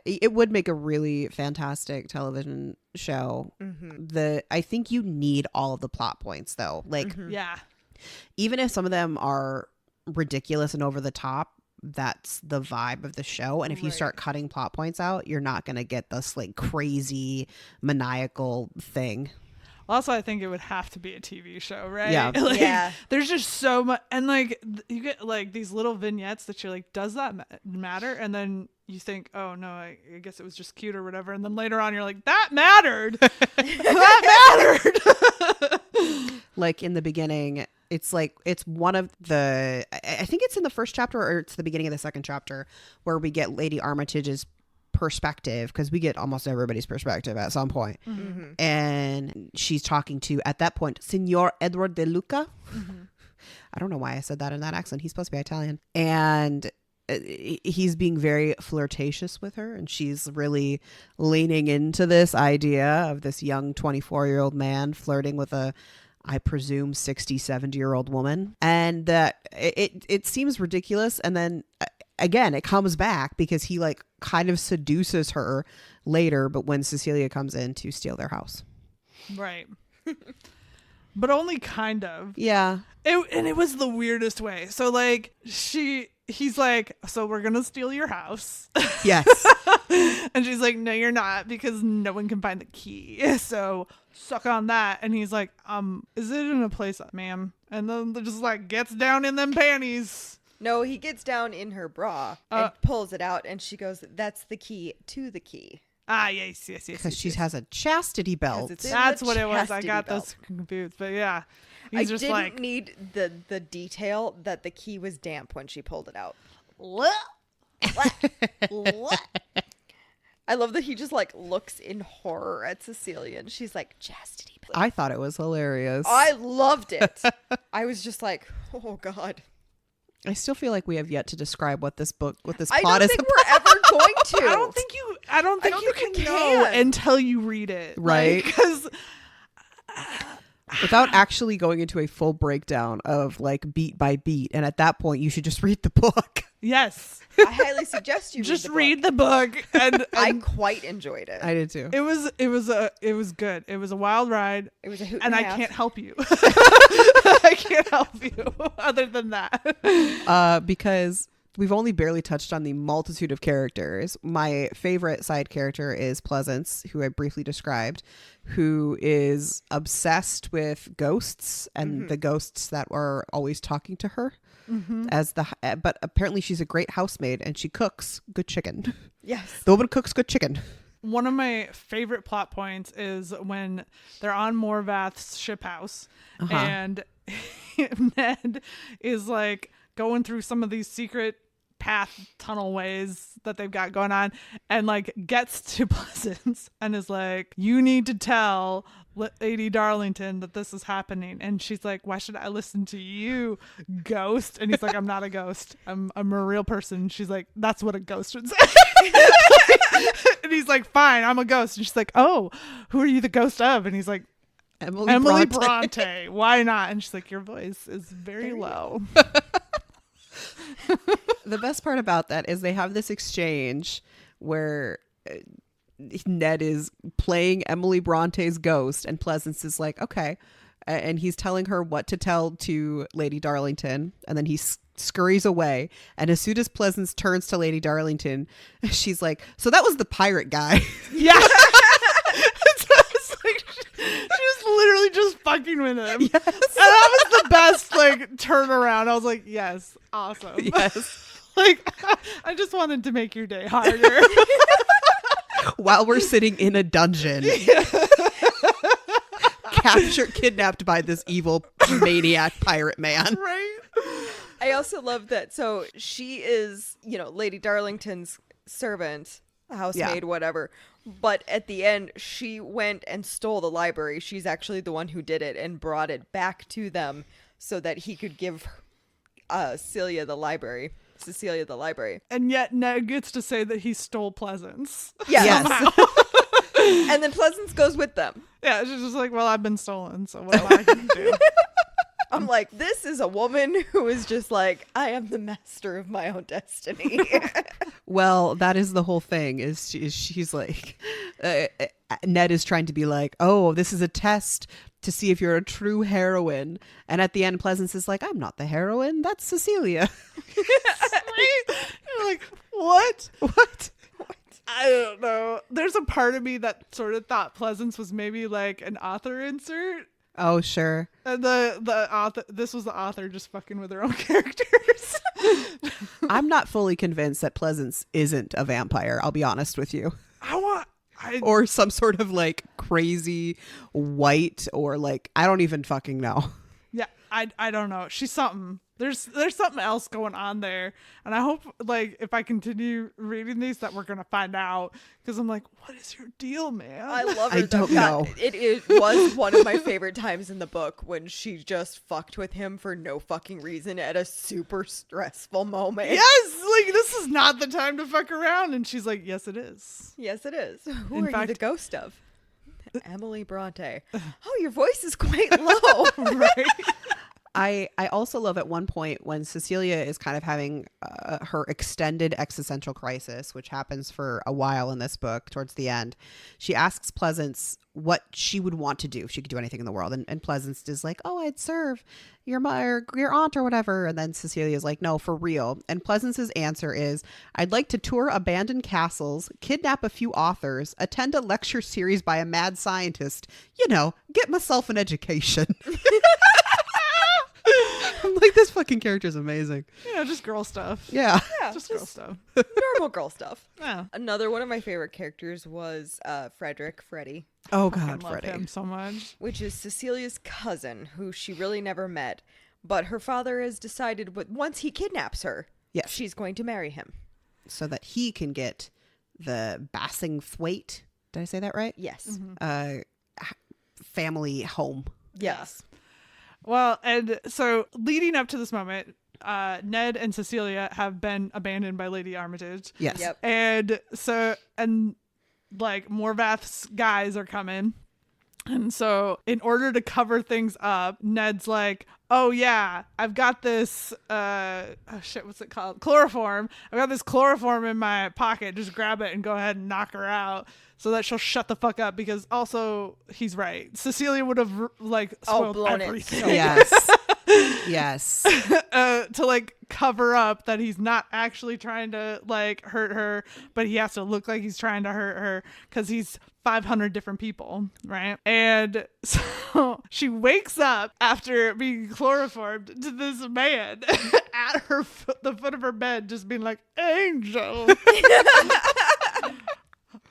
It would make a really fantastic television show. I think you need all of the plot points though. Like, Yeah. even if some of them are ridiculous and over the top, that's the vibe of the show. And if you start cutting plot points out, you're not going to get this like crazy maniacal thing. Also, I think it would have to be a TV show, right? Yeah. Like, Yeah. There's just so much. And like, you get like these little vignettes that you're like, does that matter? And then you think, oh no, I guess it was just cute or whatever. And then later on, you're like, that mattered. That mattered. Like in the beginning, it's like, it's one of the, I think it's in the first chapter or it's the beginning of the second chapter where we get Lady Armitage's perspective, because we get almost everybody's perspective at some point. And she's talking to, at that point, Signor Edward de Luca. I don't know why I said that in that accent. He's supposed to be Italian. And he's being very flirtatious with her, and she's really leaning into this idea of this young 24-year-old man flirting with a, I presume, 60, 70-year-old woman. And that it seems ridiculous. And then again, it comes back because he like kind of seduces her later, but when Cecilia comes in to steal their house. Right. But only kind of. Yeah. And it was the weirdest way. So like he's like, so we're going to steal your house. Yes. And she's like, no, you're not, because no one can find the key. So suck on that. And he's like, is it in a place, ma'am? And then just like gets down in them panties. No, he gets down in her bra and pulls it out, and she goes, that's the key to the key. Ah, yes. Because she has a chastity belt. it's in That's the what it was. I chastity got belt. those confused. But yeah. I He's just didn't like, need the detail that the key was damp when she pulled it out. I love that he just like looks in horror at Cecilia, and she's like, chastity belt. I thought it was hilarious. I loved it. I was just like, oh God. I still feel like we have yet to describe what this plot I don't is think about. we're ever going to. I don't think you can know until you read it. Right. Because Without actually going into a full breakdown of like beat by beat. And at that point, you should just read the book. yes. I highly suggest you Just read the book. And I quite enjoyed it. I did too. it was good. It was a wild ride. It was a hoot And I half. can't help you. I can't help you other than that. Because we've only barely touched on the multitude of characters. My favorite side character is Pleasance, who I briefly described, who is obsessed with ghosts and the ghosts that are always talking to her. But apparently she's a great housemaid and she cooks good chicken. Yes. The woman cooks good chicken. One of my favorite plot points is when they're on Morvath's ship house and Ned is like going through some of these secret path tunnel ways that they've got going on and like gets to Pleasance and is like, you need to tell Lady Darlington that this is happening. And she's like, why should I listen to you, ghost? And he's like, I'm not a ghost. I'm a real person. She's like, that's what a ghost would say. And he's like, fine, I'm a ghost. And she's like, oh, who are you the ghost of? And he's like, Emily Bronte. Why not? And she's like, your voice is very low. The best part about that is they have this exchange where Ned is playing Emily Bronte's ghost and Pleasance is like, okay. And he's telling her what to tell to Lady Darlington. And then he scurries away. And as soon as Pleasance turns to Lady Darlington, she's like, so that was the pirate guy. Yeah. She was literally just fucking with him. Yes. And that was the best like turnaround. I was like, yes, awesome. Yes. Like, I just wanted to make your day harder. While we're sitting in a dungeon. Kidnapped by this evil maniac pirate man. Right. I also love that. So she is, Lady Darlington's servant, housemaid, whatever. But at the end, she went and stole the library. She's actually the one who did it and brought it back to them so that he could give Cecilia the library. And yet Ned gets to say that he stole Pleasance. Yeah. Yes. And then Pleasance goes with them. Yeah, she's just like, well, I've been stolen, so what am I going to do? I'm like, this is a woman who is just like, I am the master of my own destiny. Well, that is the whole thing. She's like, Ned is trying to be like, oh, this is a test to see if you're a true heroine. And at the end, Pleasance is like, I'm not the heroine. That's Cecilia. You're like, what? I don't know. There's a part of me that sort of thought Pleasance was maybe like an author insert. Oh, sure. And the author, this was the author just fucking with her own characters. I'm not fully convinced that Pleasance isn't a vampire. I'll be honest with you. Or some sort of like crazy white or like, I don't even fucking know. Yeah, I don't know. She's something. There's something else going on there. And I hope like if I continue reading these that we're going to find out, because I'm like, what is your deal, man? I love her. I don't know. It was one of my favorite times in the book when she just fucked with him for no fucking reason at a super stressful moment. Yes, like this is not the time to fuck around. And she's like, yes, it is. Yes, it is. Who In are fact- you the ghost of? Emily Bronte. Oh, your voice is quite low. Right. I also love at one point when Cecilia is kind of having her extended existential crisis, which happens for a while in this book towards the end. She asks Pleasance what she would want to do if she could do anything in the world. And Pleasance is like, oh, I'd serve your mother, your aunt or whatever. And then Cecilia is like, no, for real. And Pleasance's answer is, I'd like to tour abandoned castles, kidnap a few authors, attend a lecture series by a mad scientist, get myself an education. I'm like, this fucking character is amazing. Just girl stuff. Yeah. Just girl stuff. Normal girl stuff. Yeah. Another one of my favorite characters was Freddie, Oh, I God, love Freddie. him so much. which is Cecilia's cousin, who she really never met. But her father has decided once he kidnaps her, Yes. she's going to marry him. So that he can get the Bassingthwaite, did I say that right? Yes. Family home. Yes. Well, and so leading up to this moment, Ned and Cecilia have been abandoned by Lady Armitage. Yes. Yep. And so, like Morvath's guys are coming. And so in order to cover things up, Ned's like, oh yeah, I've got this, what's it called? Chloroform. I've got this chloroform in my pocket. Just grab it and go ahead and knock her out so that she'll shut the fuck up, because also he's right. Cecilia would have spoiled blown everything. it. So Yes. Yes. To like cover up that he's not actually trying to like hurt her, but he has to look like he's trying to hurt her because he's 500 different people, right? And so she wakes up after being chloroformed to this man at the foot of her bed, just being like, "Angel,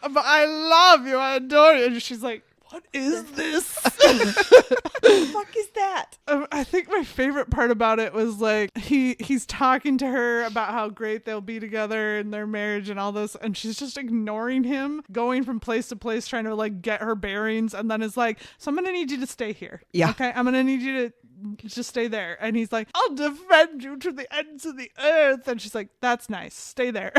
I love you, I adore you." And she's like, "What is this?" What the fuck is that? I think my favorite part about it was like he's talking to her about how great they'll be together in their marriage and all this, and she's just ignoring him, going from place to place trying to like get her bearings, and then is like, "So I'm gonna need you to stay here. Yeah. Okay, I'm gonna need you to just stay there." And he's like, "I'll defend you to the ends of the earth." And she's like, "That's nice, stay there."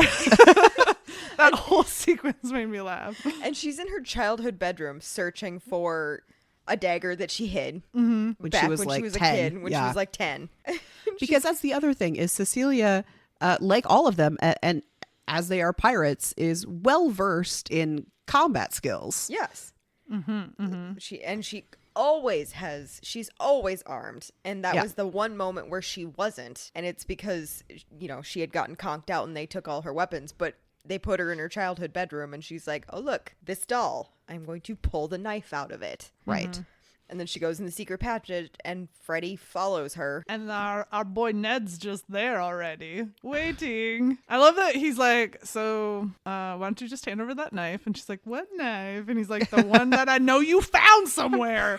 That whole sequence made me laugh. And she's in her childhood bedroom searching for a dagger that she hid When back she was when like she was 10. a kid, when she Yeah. was like 10. Because that's the other thing is Cecilia, like all of them, and as they are pirates, is well versed in combat skills. Yes. She always she's always armed, and that Yeah. was the one moment where she wasn't, and it's because she had gotten conked out and they took all her weapons, but they put her in her childhood bedroom and she's like, "Oh look, this doll, I'm going to pull the knife out of it." Right. And then she goes in the secret passage and Freddy follows her. And our boy Ned's just there already, waiting. I love that he's like, "So, why don't you just hand over that knife?" And she's like, "What knife?" And he's like, "The one that I know you found somewhere.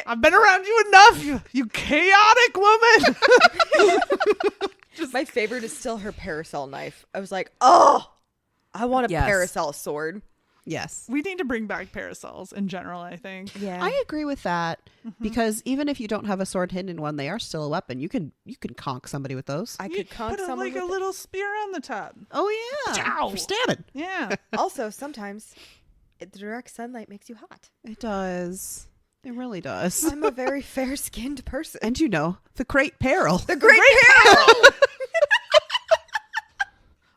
I've been around you enough, you chaotic woman." My favorite is still her parasol knife. I was like, "Oh, I want a Yes. parasol sword." Yes. We need to bring back parasols in general, I think. Yeah. I agree with that because even if you don't have a sword hidden in one, they are still a weapon. You can conk somebody with those. I You could conk put someone like with a it. little spear on the top. Oh yeah. Ow. For stabbing. Yeah. Also, sometimes the direct sunlight makes you hot. It does. It really does. I'm a very fair-skinned person. And the great peril. The great peril!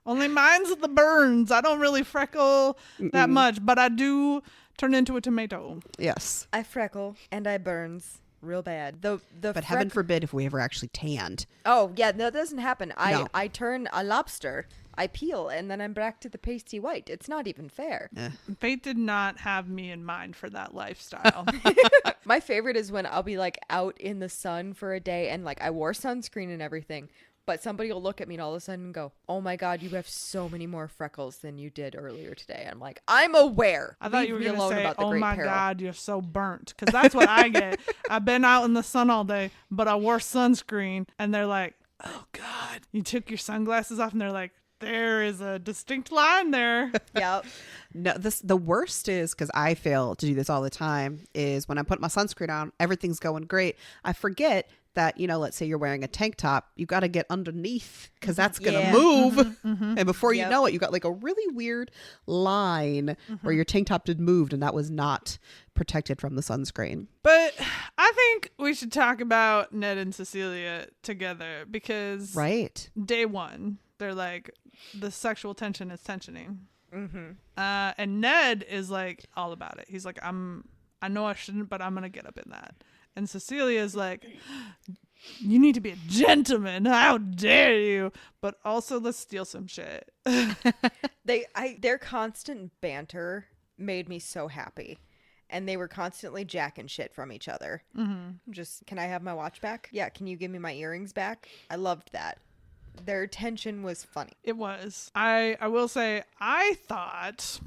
Only mine's the burns. I don't really freckle that much, but I do turn into a tomato. Yes. I freckle and I burns real bad. The But heaven forbid if we ever actually tanned. Oh, yeah, no, that doesn't happen. No. I turn a lobster. I peel and then I'm back to the pasty white. It's not even fair. Fate did not have me in mind for that lifestyle. My favorite is when I'll be like out in the sun for a day and like I wore sunscreen and everything, but somebody will look at me and all of a sudden go, "Oh my God, you have so many more freckles than you did earlier today." I'm like, "I'm aware." I thought Leave you were me going to alone say, about the "Oh great my peril." God, you're so burnt." Because that's what I get. I've been out in the sun all day, but I wore sunscreen. And they're like, "Oh God, you took your sunglasses off." And they're like, "There is a distinct line there." Yep. No, the worst is because I fail to do this all the time is when I put my sunscreen on, everything's going great. I forget that, let's say you're wearing a tank top, you got to get underneath because that's going to Yeah. move. And before you Yep. know it, you got like a really weird line where your tank top did moved and that was not protected from the sunscreen. But I think we should talk about Ned and Cecilia together because Right. day one, they're like, the sexual tension is tensioning. And Ned is like all about it. He's like, I know I shouldn't, but I'm going to get up in that. And Cecilia's like, "You need to be a gentleman. How dare you? But also let's steal some shit." Their constant banter made me so happy. And they were constantly jacking shit from each other. Just, "Can I have my watch back? Yeah, can you give me my earrings back?" I loved that. Their tension was funny. It was. I will say, I thought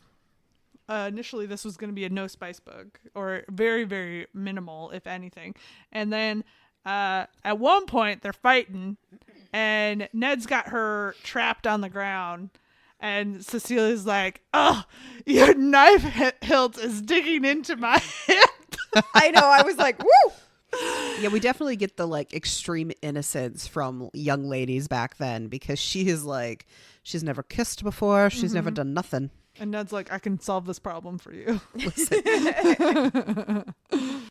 initially this was going to be a no spice book or very, very minimal, if anything. And then at one point they're fighting and Ned's got her trapped on the ground. And Cecilia's like, "Oh, your knife hilt is digging into my hip." I know. I was like, "Woo!" Yeah, we definitely get the like extreme innocence from young ladies back then because she is like, she's never kissed before. She's never done nothing. And Ned's like, "I can solve this problem for you."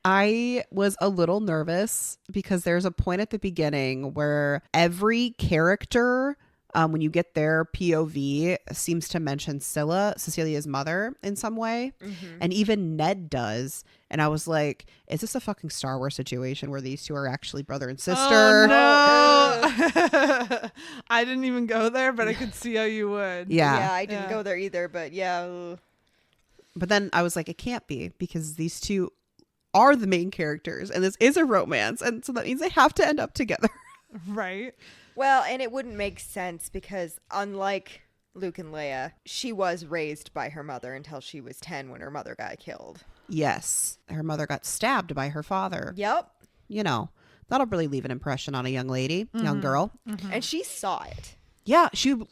I was a little nervous because there's a point at the beginning where every character when you get their POV, seems to mention Cecilia's mother, in some way. And even Ned does. And I was like, is this a fucking Star Wars situation where these two are actually brother and sister? Oh, no. I didn't even go there, but I could see how you would. Yeah. I didn't go there either, but yeah. But then I was like, it can't be, because these two are the main characters and this is a romance. And so that means they have to end up together. Right. Well, and it wouldn't make sense because unlike Luke and Leia, she was raised by her mother until she was 10 when her mother got killed. Her mother got stabbed by her father. Yep. You know, that'll really leave an impression on a young lady, young girl. And she saw it. Yeah,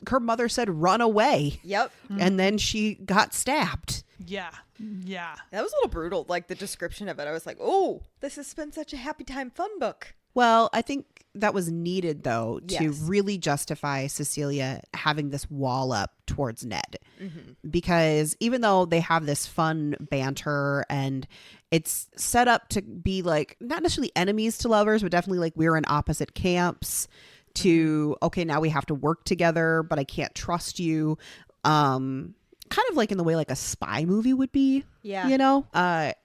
her mother said run away. Yep. And then she got stabbed. Yeah. Yeah. That was a little brutal, like the description of it. I was like, oh, this has been such a happy time fun book. Well, I think that was needed, though, to Yes. really justify Cecilia having this wall up towards Ned. Because even though they have this fun banter and it's set up to be like not necessarily enemies to lovers, but definitely like we're in opposite camps to, okay, now we have to work together, but I can't trust you. Kind of like in the way like a spy movie would be, Yeah. you know?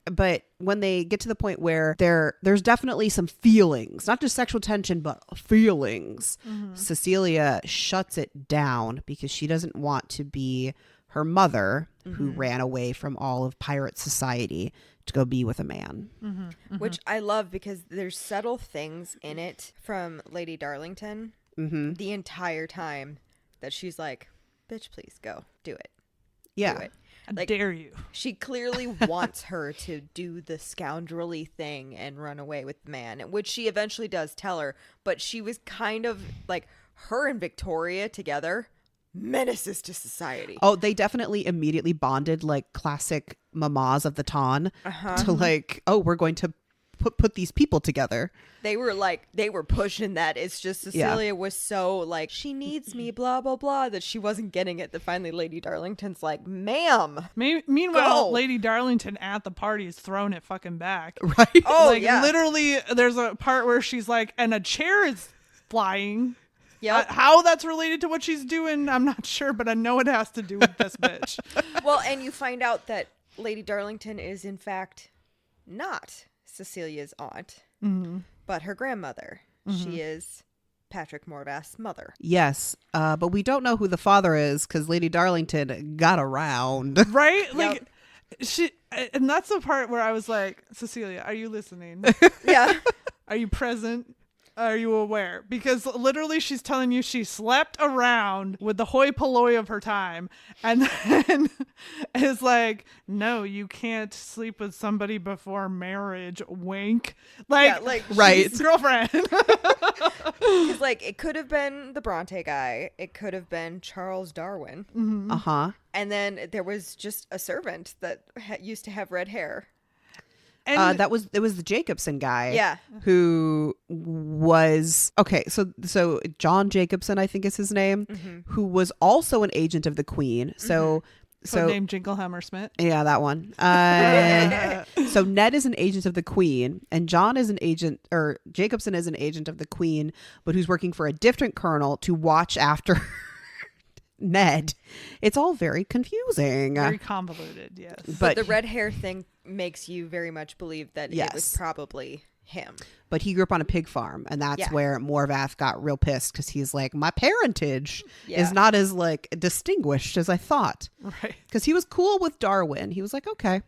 But when they get to the point where there's definitely some feelings, not just sexual tension, but feelings, Cecilia shuts it down because she doesn't want to be her mother who ran away from all of pirate society to go be with a man. Which I love because there's subtle things in it from Lady Darlington the entire time that she's like, bitch, please go do it. Yeah. Do it. I Like, dare you. she clearly wants her to do the scoundrelly thing and run away with the man, which she eventually does tell her. But she was kind of like her and Victoria together, menaces to society. Oh, they definitely immediately bonded like classic mamas of the ton to like, oh, we're going to put these people together. They were pushing that. It's just Cecilia was so like, she needs me, blah, blah, blah, that she wasn't getting it. That finally Lady Darlington's like, ma'am. Meanwhile, Go. Lady Darlington at the party is throwing it fucking back. Right. Oh, like yeah. literally, there's a part where she's like, and a chair is flying. Yep. How that's related to what she's doing, I'm not sure, but I know it has to do with this bitch. Well, and you find out that Lady Darlington is in fact not Cecilia's aunt, but her grandmother. She is Patrick Morvath's mother. Yes. But we don't know who the father is because Lady Darlington got around. Right? Like she, and that's the part where I was like, Cecilia, are you listening? Yeah. Are you present? Are you aware? Because literally she's telling you she slept around with the hoi polloi of her time and then is like, no, you can't sleep with somebody before marriage. Wink. Like, Yeah, like, right. she's girlfriend. Because, like, it could have been the Bronte guy. It could have been Charles Darwin. Uh-huh. And then there was just a servant that used to have red hair. And it was the Jacobson guy. Yeah. Who was okay. So John Jacobson, I think is his name, who was also an agent of the Queen. So named Jingleheimer Smith. yeah, that one. So Ned is an agent of the Queen, and John is an agent, or Jacobson is an agent of the Queen, but who's working for a different colonel to watch after Ned. It's all very confusing. Very convoluted, yes. But the red hair thing makes you very much believe that it was Yes. probably him. But he grew up on a pig farm, and that's Yeah. where Morvath got real pissed because he's like, my parentage Yeah. is not as like distinguished as I thought. Right. Because he was cool with Darwin. He was like, okay,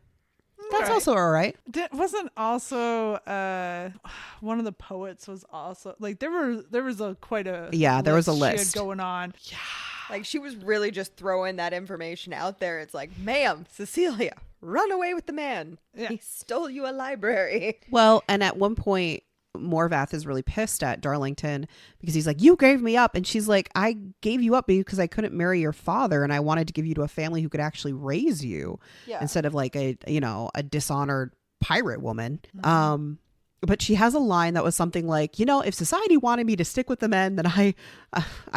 that's Right. also all right. Wasn't also one of the poets was also like there was quite a There was a she had list going on. Like, she was really just throwing that information out there. It's like, ma'am, Cecilia, run away with the man. Yeah. He stole you a library. Well, and at one point, Morvath is really pissed at Darlington because he's like, you gave me up. And she's like, I gave you up because I couldn't marry your father. And I wanted to give you to a family who could actually raise you instead of like a dishonored pirate woman. But she has a line that was something like, if society wanted me to stick with the men that I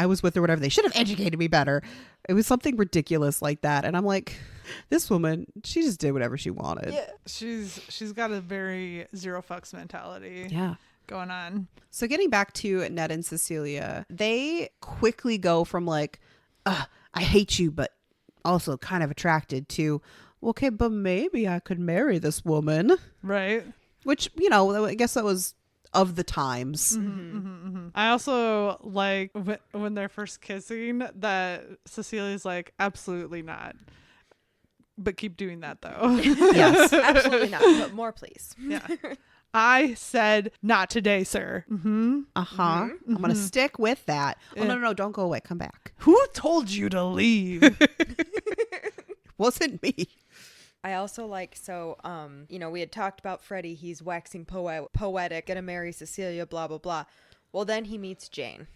was with or whatever, they should have educated me better. It was something ridiculous like that. And I'm like, this woman, she just did whatever she wanted. Yeah. She's got a very zero fucks mentality. Yeah. going on. So getting back to Ned and Cecilia, they quickly go from like, I hate you, but also kind of attracted to, okay, but maybe I could marry this woman. Right. Which, you know, I guess that was of the times. I also like when they're first kissing that Cecilia's like, absolutely not. But keep doing that though. Yes. Absolutely not. But more, please. Yeah. I said, not today, sir. I'm going to stick with that. Oh, Yeah. no, don't go away. Come back. Who told you to leave? Wasn't me. I also like, so, we had talked about Freddie. He's waxing poetic, gonna marry Cecilia, blah, blah, blah. Well, then he meets Jane.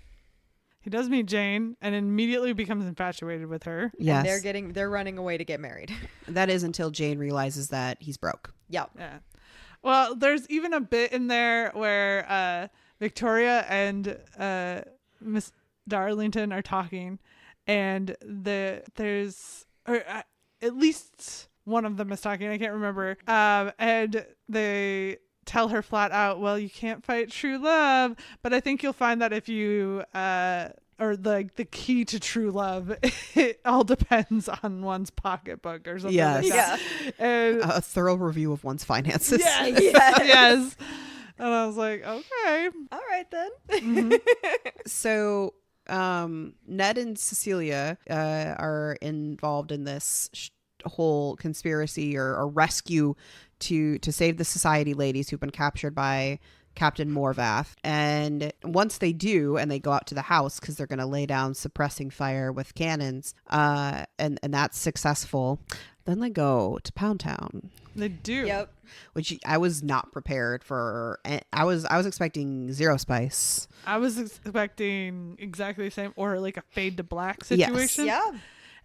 He does meet Jane and immediately becomes infatuated with her. Yes. And they're running away to get married. That is until Jane realizes that he's broke. Yep. Yeah. Well, there's even a bit in there where Victoria and Miss Darlington are talking, and there's at least one of them is talking. I can't remember. And they tell her flat out, well, you can't fight true love. But I think you'll find that if you, or like the key to true love, it all depends on one's pocketbook or something like that. Yeah. And A thorough review of one's finances. yes. Yes. And I was like, okay. All right, then. So Ned and Cecilia are involved in this whole conspiracy or rescue to save the society ladies who've been captured by Captain Morvath. And once they do, and they go out to the house because they're going to lay down suppressing fire with cannons, and that's successful, then they go to Pound Town. They do. Yep. Which I was not prepared for. I was expecting zero spice. I was expecting exactly the same, or like a fade to black situation. Yeah.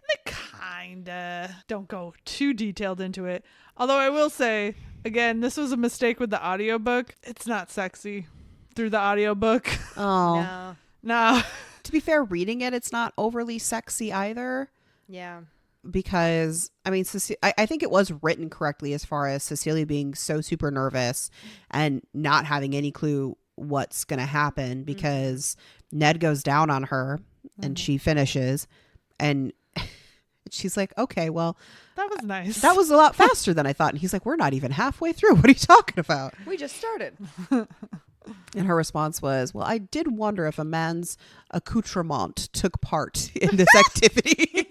They kinda don't go too detailed into it. Although I will say, again, this was a mistake with the audiobook. It's not sexy through the audiobook. Oh. No. No. To be fair, reading it, it's not overly sexy either. Yeah. Because, I mean, I think it was written correctly as far as Cecilia being so super nervous and not having any clue what's going to happen because Ned goes down on her and she finishes and she's like, okay, well, That was nice. that was a lot faster than I thought. And he's like, we're not even halfway through. What are you talking about? We just started. And her response was, well, I did wonder if a man's accoutrement took part in this activity.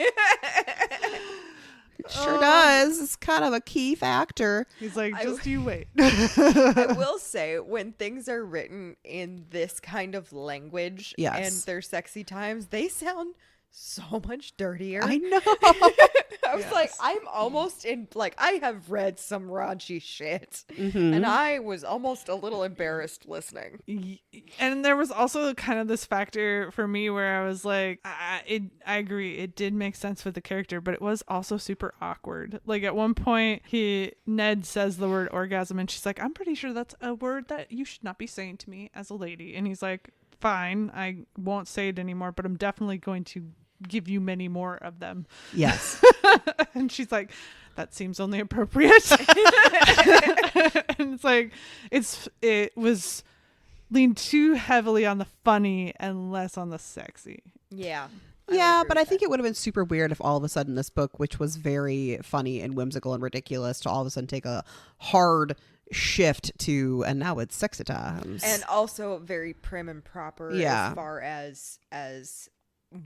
It sure does. It's kind of a key factor. He's like, just you wait. I will say, when things are written in this kind of language Yes. and they're sexy times, they sound so much dirtier. I know. I was like, I'm almost in, like, I have read some raunchy shit. And I was almost a little embarrassed listening. And there was also kind of this factor for me where I was like, I agree. It did make sense with the character, but it was also super awkward. Like at one point, Ned says the word orgasm and she's like, I'm pretty sure that's a word that you should not be saying to me as a lady. And he's like, fine, I won't say it anymore, but I'm definitely going to give you many more of them. Yes. And she's like, that seems only appropriate. And it's like, it was leaned too heavily on the funny and less on the sexy. Yeah. Yeah, but I think it would have been super weird if all of a sudden this book, which was very funny and whimsical and ridiculous, to all of a sudden take a hard shift to, and now it's sexy times. And also very prim and proper Yeah. as far as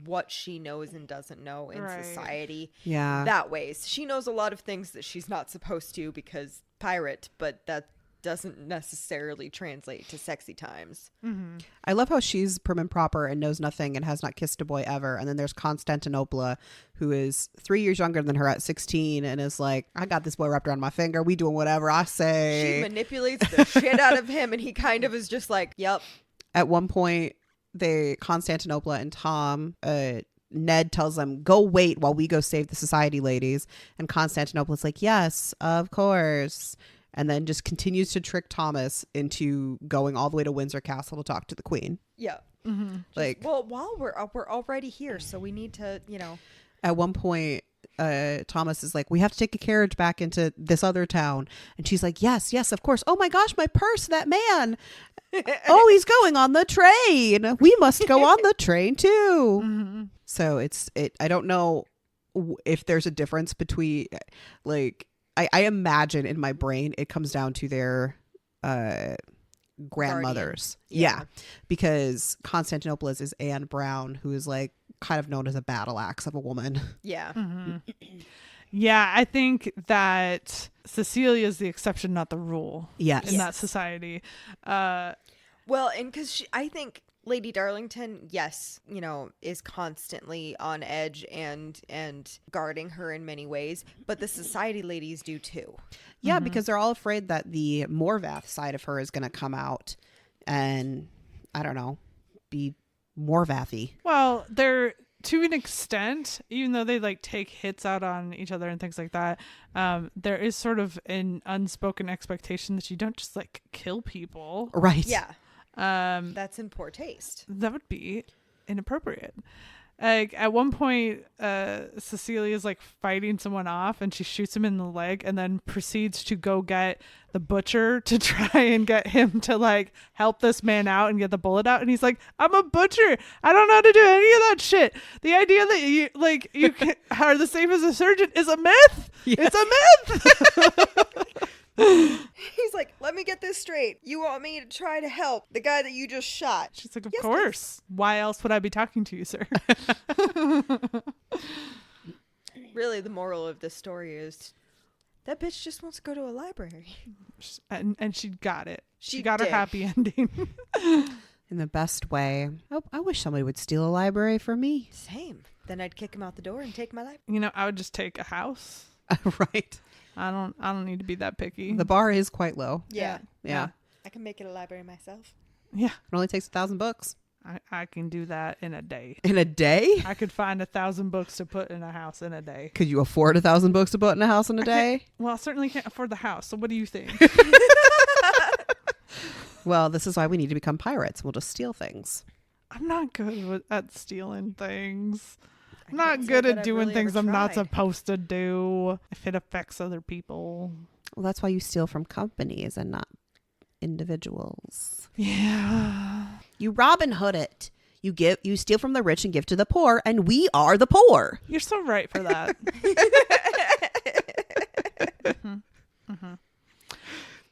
what she knows and doesn't know in Right. society. Yeah. That ways. She knows a lot of things that she's not supposed to because pirate, but that doesn't necessarily translate to sexy times. I love how she's prim and proper and knows nothing and has not kissed a boy ever. And then there's Constantinople, who is 3 years younger than her at 16 and is like, I got this boy wrapped around my finger. We doing whatever I say. She manipulates the shit out of him and he kind of is just like, yep. At one point, Constantinople and Tom, Ned tells them, go wait while we go save the society ladies. And Constantinople is like, yes, of course. And then just continues to trick Thomas into going all the way to Windsor Castle to talk to the Queen. Yeah. Like, Well, while we're already here, so we need to, at one point, Thomas is like, we have to take a carriage back into this other town. And she's like, yes, of course. Oh my gosh, my purse, that man. Oh, he's going on the train. We must go on the train too. Mm-hmm. So I don't know if there's a difference between, like, I imagine in my brain it comes down to their grandmothers. Guardian. Yeah. Because Constantinople is Anne Brown, who is like kind of known as a battle axe of a woman. Yeah. Mm-hmm. Yeah, I think that Cecilia is the exception, not the rule. Yes. In that society. Well, and because I think Lady Darlington, yes, you know, is constantly on edge and guarding her in many ways, but the society ladies do too. Yeah, because they're all afraid that the Morvath side of her is going to come out and, I don't know, be Morvathy. Well, they're, to an extent, even though they like take hits out on each other and things like that, there is sort of an unspoken expectation that you don't just like kill people. Right. Yeah. That's in poor taste. That would be inappropriate. Like at one point, Cecilia is like fighting someone off and she shoots him in the leg and then proceeds to go get the butcher to try and get him to like help this man out and get the bullet out. And he's like, I'm a butcher. I don't know how to do any of that shit. The idea that you are the same as a surgeon is a myth. Yes. It's a myth. He's like, let me get this straight. You want me to try to help the guy that you just shot? She's like, of Yes, course. Why else would I be talking to you, sir? Really, the moral of this story is that bitch just wants to go to a library. And she got it. She got her did. happy ending. In the best way. I wish somebody would steal a library from me. Same. Then I'd kick him out the door and take my life. You know, I would just take a house. Right. I don't need to be that picky. The bar is quite low. Yeah. Yeah. I can make it a library myself. Yeah. It only takes 1,000 books. I can do that in a day. In a day? I could find 1,000 books to put in a house in a day. Could you afford 1,000 books to put in a house in a day? Well, I certainly can't afford the house. So what do you think? Well, this is why we need to become pirates. We'll just steal things. I'm not good at stealing things. I'm can't not say good that at I've doing really things ever I'm not tried. supposed to do if it affects other people. Well, that's why you steal from companies and not individuals. Yeah. You Robin Hood it. You steal from the rich and give to the poor, and we are the poor. You're so right for that.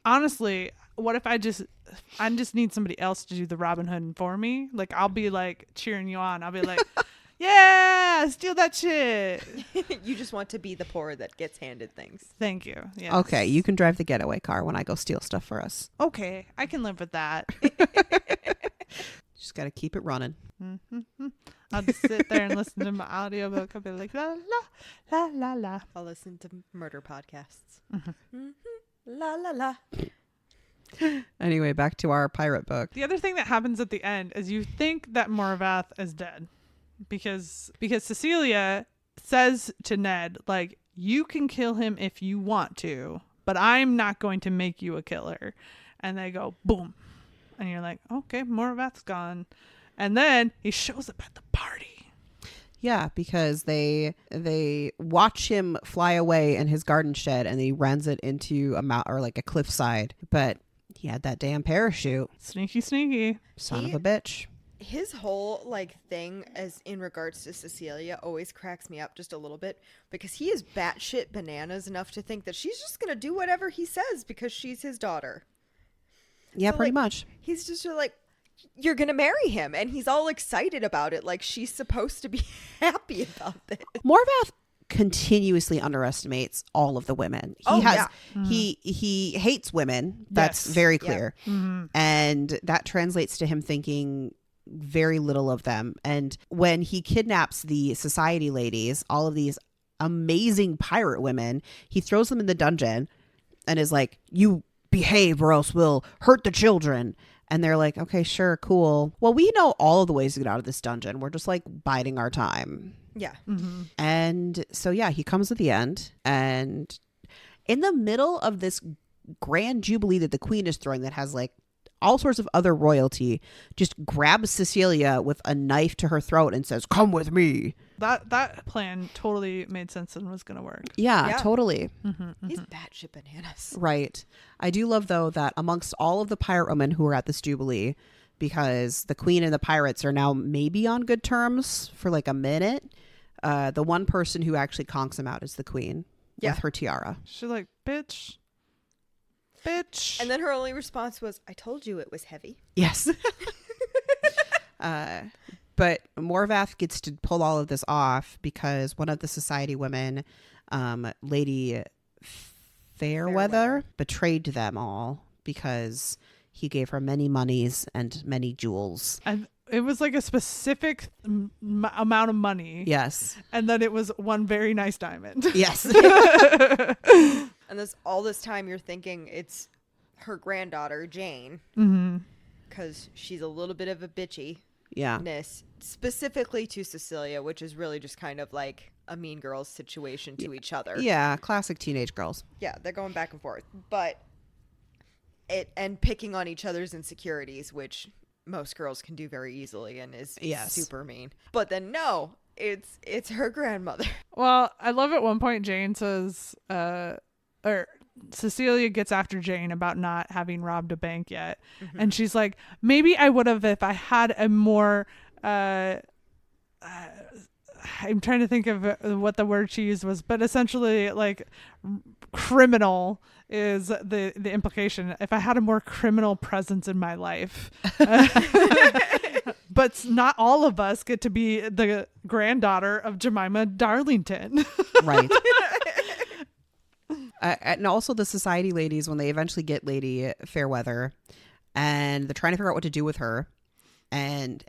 Honestly, what if I just need somebody else to do the Robin Hood for me? Like I'll be like cheering you on. I'll be like, yeah, steal that shit. You just want to be the poor that gets handed things. Thank you. Yes. Okay, you can drive the getaway car when I go steal stuff for us. Okay, I can live with that. Just got to keep it running. I'll just sit there and listen to my audiobook. I'll be like, la, la, la, la, la. I'll listen to murder podcasts. La la la. Anyway, back to our pirate book. The other thing that happens at the end is you think that Morvath is dead because Cecilia says to Ned, like, you can kill him if you want to, but I'm not going to make you a killer. And they go, boom. And you're like, okay, Morvath's gone. And then he shows up at the party. Yeah, because they watch him fly away in his garden shed, and he runs it into a mountain or like a cliffside. But he had that damn parachute. Sneaky. Son of a bitch. His whole like thing as in regards to Cecilia always cracks me up just a little bit because he is batshit bananas enough to think that she's just gonna do whatever he says because she's his daughter. Yeah, So, pretty like, much. He's just like, you're gonna marry him, and he's all excited about it, like she's supposed to be happy about this. Morvath continuously underestimates all of the women. He hates women. That's Yes. very Yep. clear. And that translates to him thinking very little of them. And when he kidnaps the society ladies, all of these amazing pirate women, he throws them in the dungeon and is like, you behave or else we'll hurt the children. And they're like, okay, sure, cool. Well, we know all of the ways to get out of this dungeon. We're just like biding our time. Yeah. And so, yeah, he comes at the end. And in the middle of this grand jubilee that the queen is throwing that has like all sorts of other royalty, just grabs Cecilia with a knife to her throat and says, "Come with me." That plan totally made sense and was going to work. Yeah, totally. He's batshit bananas. Right. I do love, though, that amongst all of the pirate women who are at this Jubilee, because the queen and the pirates are now maybe on good terms for like a minute, the one person who actually conks him out is the queen with her tiara. She's like, bitch. And then her only response was, "I told you it was heavy." Yes. But Morvath gets to pull all of this off because one of the society women, Lady Fairweather, betrayed them all because he gave her many monies and many jewels. And it was like a specific amount of money. Yes. And then it was one very nice diamond. Yes. And all this time you're thinking it's her granddaughter, Jane. Because she's a little bit of a bitchy. Yeah. Specifically to Cecilia, which is really just kind of like a mean girls situation to each other. Yeah, classic teenage girls. Yeah, they're going back and forth. But and picking on each other's insecurities, which most girls can do very easily and is super mean. But then no, it's her grandmother. Well, I love at one point Jane says, or Cecilia gets after Jane about not having robbed a bank yet. And she's like, maybe I would have if I had a more, I'm trying to think of what the word she used was, but essentially like criminal is the implication. If I had a more criminal presence in my life. But not all of us get to be the granddaughter of Jemima Darlington. Right. And also the society ladies, when they eventually get Lady Fairweather and they're trying to figure out what to do with her, and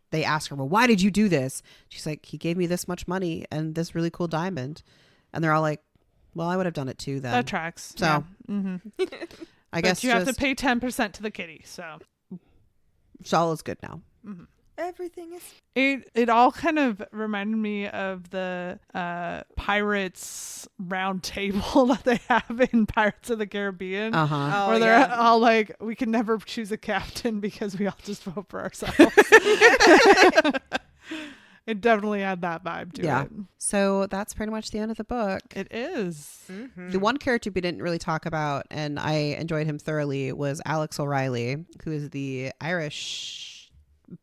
they ask her, well, why did you do this? She's like, he gave me this much money and this really cool diamond. And they're all like, well, I would have done it too then. That tracks. So yeah. I guess you have to pay 10% to the kitty. So all is good now. Everything is. It all kind of reminded me of the Pirates round table that they have in Pirates of the Caribbean. Where they're all like, we can never choose a captain because we all just vote for ourselves. It definitely had that vibe to it. So that's pretty much the end of the book. It is. The one character we didn't really talk about, and I enjoyed him thoroughly, was Alex O'Reilly, who is the Irish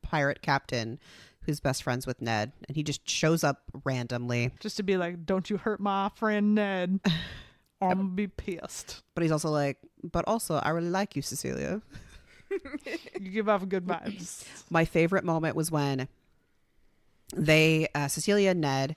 pirate captain who's best friends with Ned, and he just shows up randomly just to be like, don't you hurt my friend Ned, or I'm gonna be pissed. But he's also like, but also I really like you, Cecilia. You give off good vibes. My favorite moment was when they Cecilia and Ned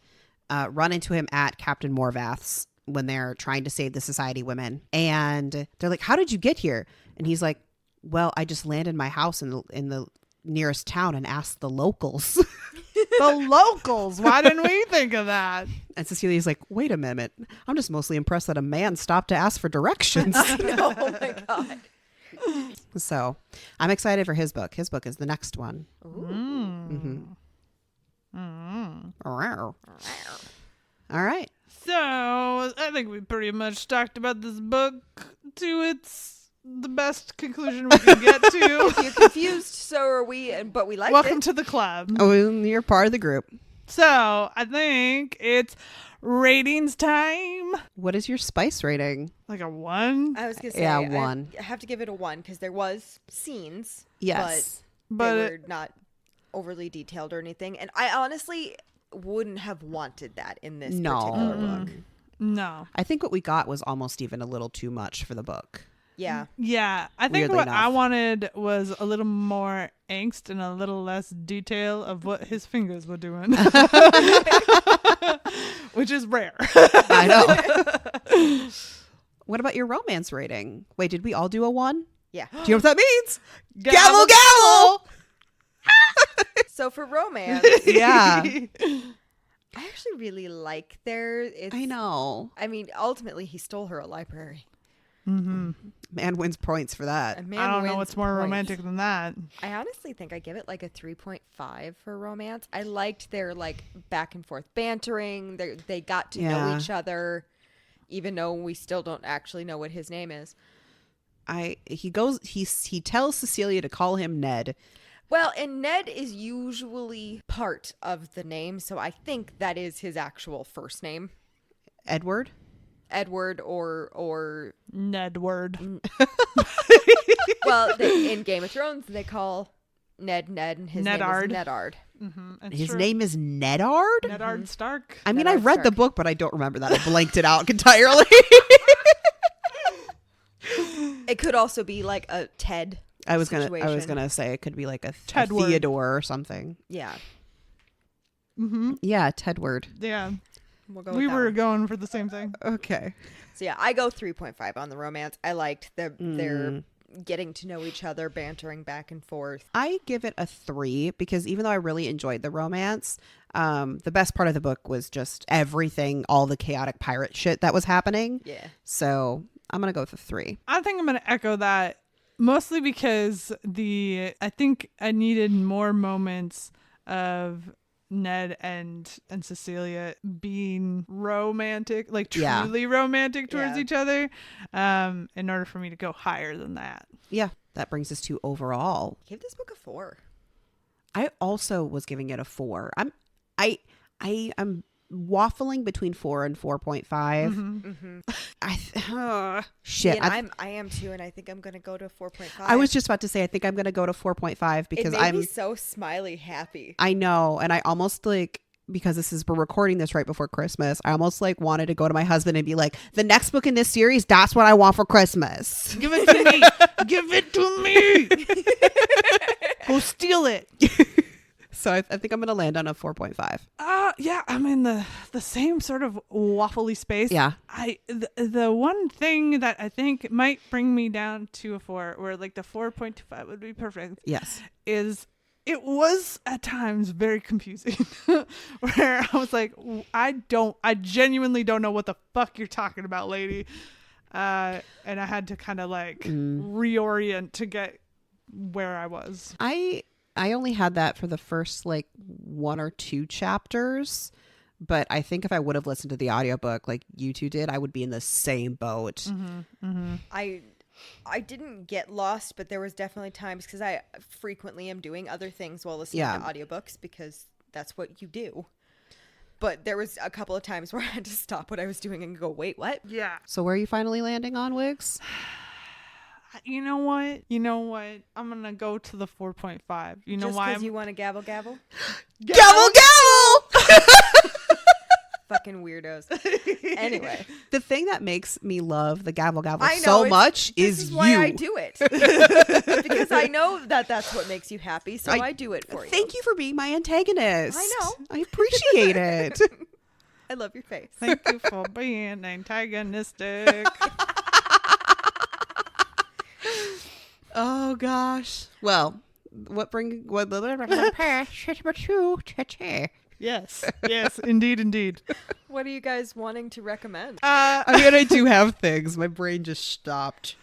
run into him at Captain Morvath's when they're trying to save the society women, and they're like, how did you get here? And he's like, well, I just landed my house in the nearest town and asked the locals. The locals? Why didn't we think of that? And Cecilia's like, wait a minute, I'm just mostly impressed that a man stopped to ask for directions. I know. Oh my god. So I'm excited for his book. His book is the next one. All right. So I think we pretty much talked about this book to the best conclusion we can get to. If you're confused, so are we, but we like it. Welcome to the club. Oh, you're part of the group. So I think it's ratings time. What is your spice rating? Like a 1? I was gonna say, yeah, 1. I have to give it a 1 because there was scenes, yes, but they were not overly detailed or anything, and I honestly wouldn't have wanted that in this particular book. No, I think what we got was almost even a little too much for the book. Yeah. I think Weirdly what enough. I wanted was a little more angst and a little less detail of what his fingers were doing. Which is rare. I know. What about your romance rating? Wait, did we all do a 1? Yeah. Do you know what that means? Gavel, gavel! So for romance, Yeah. I actually really like their. I know. I mean, ultimately, he stole her a library. Man wins points for that. A man I don't know wins what's more points. romantic than that. I honestly think I give it like a 3.5 for romance. I liked their like back and forth bantering. They got to know each other, even though we still don't actually know what his name is. he tells Cecilia to call him Ned. Well, and Ned is usually part of the name, so I think that is his actual first name. Edward or Nedward. Well, in Game of Thrones they call Ned, and his name is Nedard. Mm-hmm. His name is Nedard? Nedard Stark. I mean, Nedard I read the Stark. book, but I don't remember that. I blanked it out entirely. It could also be like a Ted. I was situation. gonna say it could be like a Tedward. Theodore or something. Yeah, Mm-hmm. Yeah, Tedward. Yeah. we'll go. We with that were one. going for the same thing. Okay. So yeah, I go 3.5 on the romance. I liked their getting to know each other, bantering back and forth. I give it a 3 because even though I really enjoyed the romance, the best part of the book was just everything, all the chaotic pirate shit that was happening. Yeah. So I'm gonna go with a 3. I think I'm going to echo that, mostly because I think I needed more moments of Ned and Cecilia being romantic, like Yeah. truly romantic towards Yeah. each other, in order for me to go higher than that. Yeah, that brings us to overall. Give this book a 4. I also was giving it a 4. I'm waffling between 4 and 4.5. Mm-hmm. Shit. And I am too, and I think I'm gonna go to 4.5. I was just about to say I think I'm gonna go to 4.5 because it made me so smiley happy. I know, and I almost like, because we're recording this right before Christmas, I almost like wanted to go to my husband and be like, the next book in this series, that's what I want for Christmas. Give it to me. Give it to me. Go steal it. So I think I'm gonna land on a 4.5. Yeah, I'm in the same sort of waffly space. Yeah. The one thing that I think might bring me down to a 4, where like the 4.25 would be perfect, Yes. is it was at times very confusing where I was like, I genuinely don't know what the fuck you're talking about, lady. And I had to kind of like reorient to get where I was. I only had that for the first like 1 or 2 chapters, but I think if I would have listened to the audiobook like you two did, I would be in the same boat. Mm-hmm, mm-hmm. I didn't get lost, but there was definitely times, because I frequently am doing other things while listening Yeah. to audiobooks, because that's what you do. But there was a couple of times where I had to stop what I was doing and go, wait, what? Yeah. So where are you finally landing on, Wiggs? You know what? I'm going to go to the 4.5. You know Just why? because you want to gavel? Gavel, gavel! Fucking weirdos. Anyway. The thing that makes me love the gavel gavel I know, so much this is why you. I do it. Because I know that that's what makes you happy, so I do it for you. Thank you for being my antagonist. I know. I appreciate it. I love your face. Thank you for being antagonistic. Oh gosh. Well, Yes, indeed. What are you guys wanting to recommend? I mean, I do have things. My brain just stopped.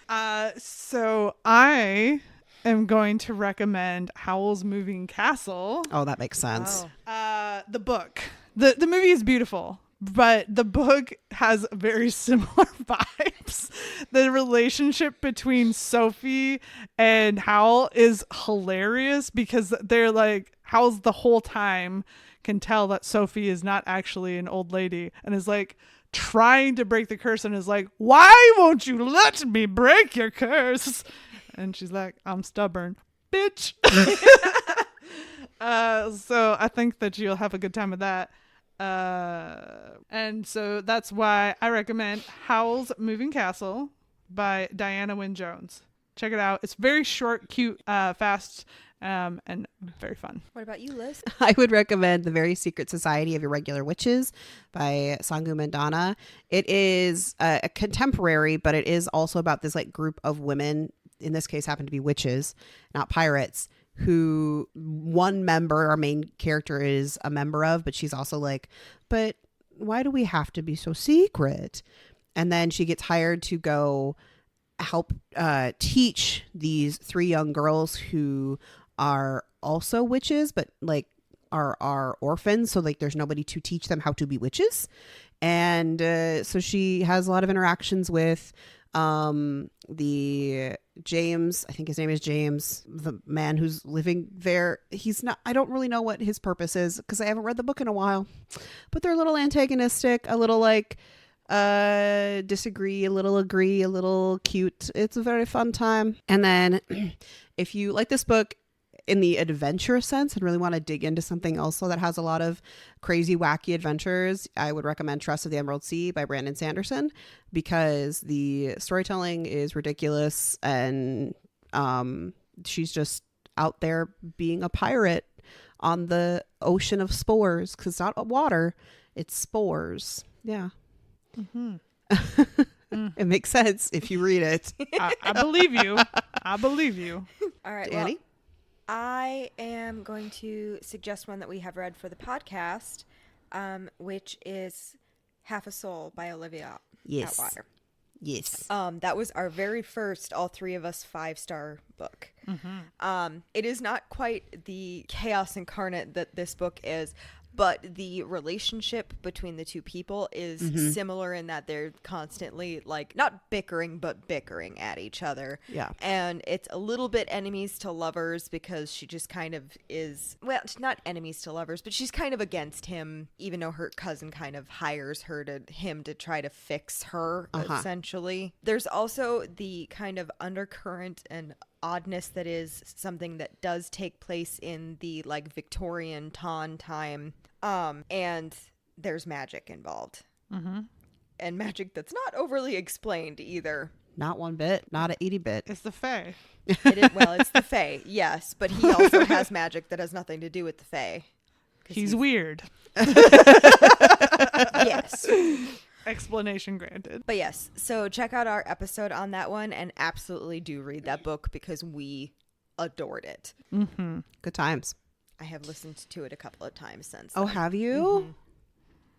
So I am going to recommend Howl's Moving Castle. Oh, that makes sense. The book. The movie is beautiful, but the book has very similar vibes. The relationship between Sophie and Howl is hilarious because they're like, Howl's the whole time can tell that Sophie is not actually an old lady and is like trying to break the curse and is like, why won't you let me break your curse? And she's like, I'm stubborn, bitch. So I think that you'll have a good time with that. And so that's why I recommend Howl's Moving Castle by Diana Wynne Jones. Check it out. It's very short, cute, fast, and very fun. What about you, Liz? I would recommend The Very Secret Society of Irregular Witches by Sangu Mandana. It is a contemporary, but it is also about this like group of women, in this case happen to be witches, not pirates, who one member, our main character, is a member of, but she's also like, but why do we have to be so secret? And then she gets hired to go help teach these 3 young girls who are also witches, but like are orphans. So like there's nobody to teach them how to be witches. And so she has a lot of interactions with The James, I think his name is James, the man who's living there, he's not, I don't really know what his purpose is because I haven't read the book in a while, but they're a little antagonistic, a little like disagree, a little agree, a little cute. It's a very fun time. And then if you like this book in the adventure sense and really want to dig into something also that has a lot of crazy, wacky adventures, I would recommend Trust of the Emerald Sea by Brandon Sanderson, because the storytelling is ridiculous and she's just out there being a pirate on the ocean of spores, because it's not water, it's spores. Yeah. It makes sense if you read it. I believe you. I believe you. All right, Danny? well, I am going to suggest one that we have read for the podcast, which is Half a Soul by Olivia Yes. Atwater. Yes. That was our very first, all three of us, 5-star book. It is not quite the chaos incarnate that this book is, but the relationship between the two people is similar in that they're constantly, like, not bickering, but bickering at each other. Yeah. And it's a little bit enemies to lovers, because she just kind of is, well, not enemies to lovers, but she's kind of against him, even though her cousin kind of hires him to try to fix her, essentially. There's also the kind of undercurrent and oddness that is something that does take place in the, like, Victorian time. And there's magic involved. And magic that's not overly explained either. Not one bit, not an 80-bit. It's the Fae. Well, it's the Fae, yes, but he also has magic that has nothing to do with the Fae. He's weird. Yes. Explanation granted. But yes, so check out our episode on that one and absolutely do read that book, because we adored it. Good times. I have listened to it a couple of times since. Oh, then. have you?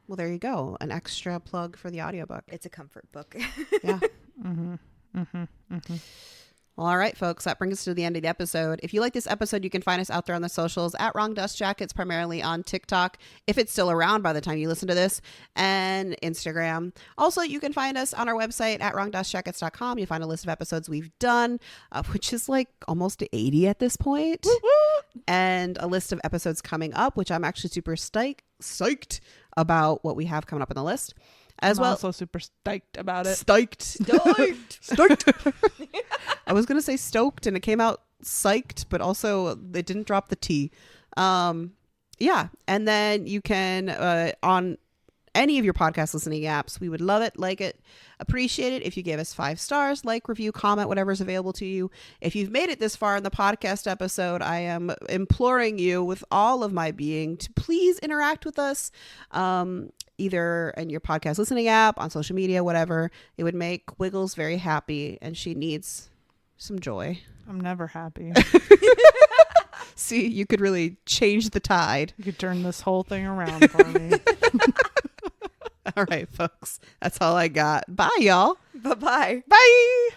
Well, there you go. An extra plug for the audiobook. It's a comfort book. Yeah. Well, all right, folks, that brings us to the end of the episode. If you like this episode, you can find us out there on the socials at Wrong Dust Jackets, primarily on TikTok, if it's still around by the time you listen to this, and Instagram. Also, you can find us on our website at wrongdustjackets.com. You'll find a list of episodes we've done, which is like almost 80 at this point, and a list of episodes coming up, which I'm actually super psyched about what we have coming up on the list. I'm also super stoked about it. Stoked. I was going to say stoked and it came out psyched, but also they didn't drop the T. Yeah. And then you can, on any of your podcast listening apps, we would love it, like it, appreciate it if you gave us 5 stars, like, review, comment, whatever's available to you. If you've made it this far in the podcast episode, I am imploring you with all of my being to please interact with us. Either in your podcast listening app, on social media, whatever. It would make Wiggles very happy, and she needs some joy. I'm never happy. See, you could really change the tide. You could turn this whole thing around for me. All right, folks. That's all I got. Bye, y'all. Bye-bye. Bye.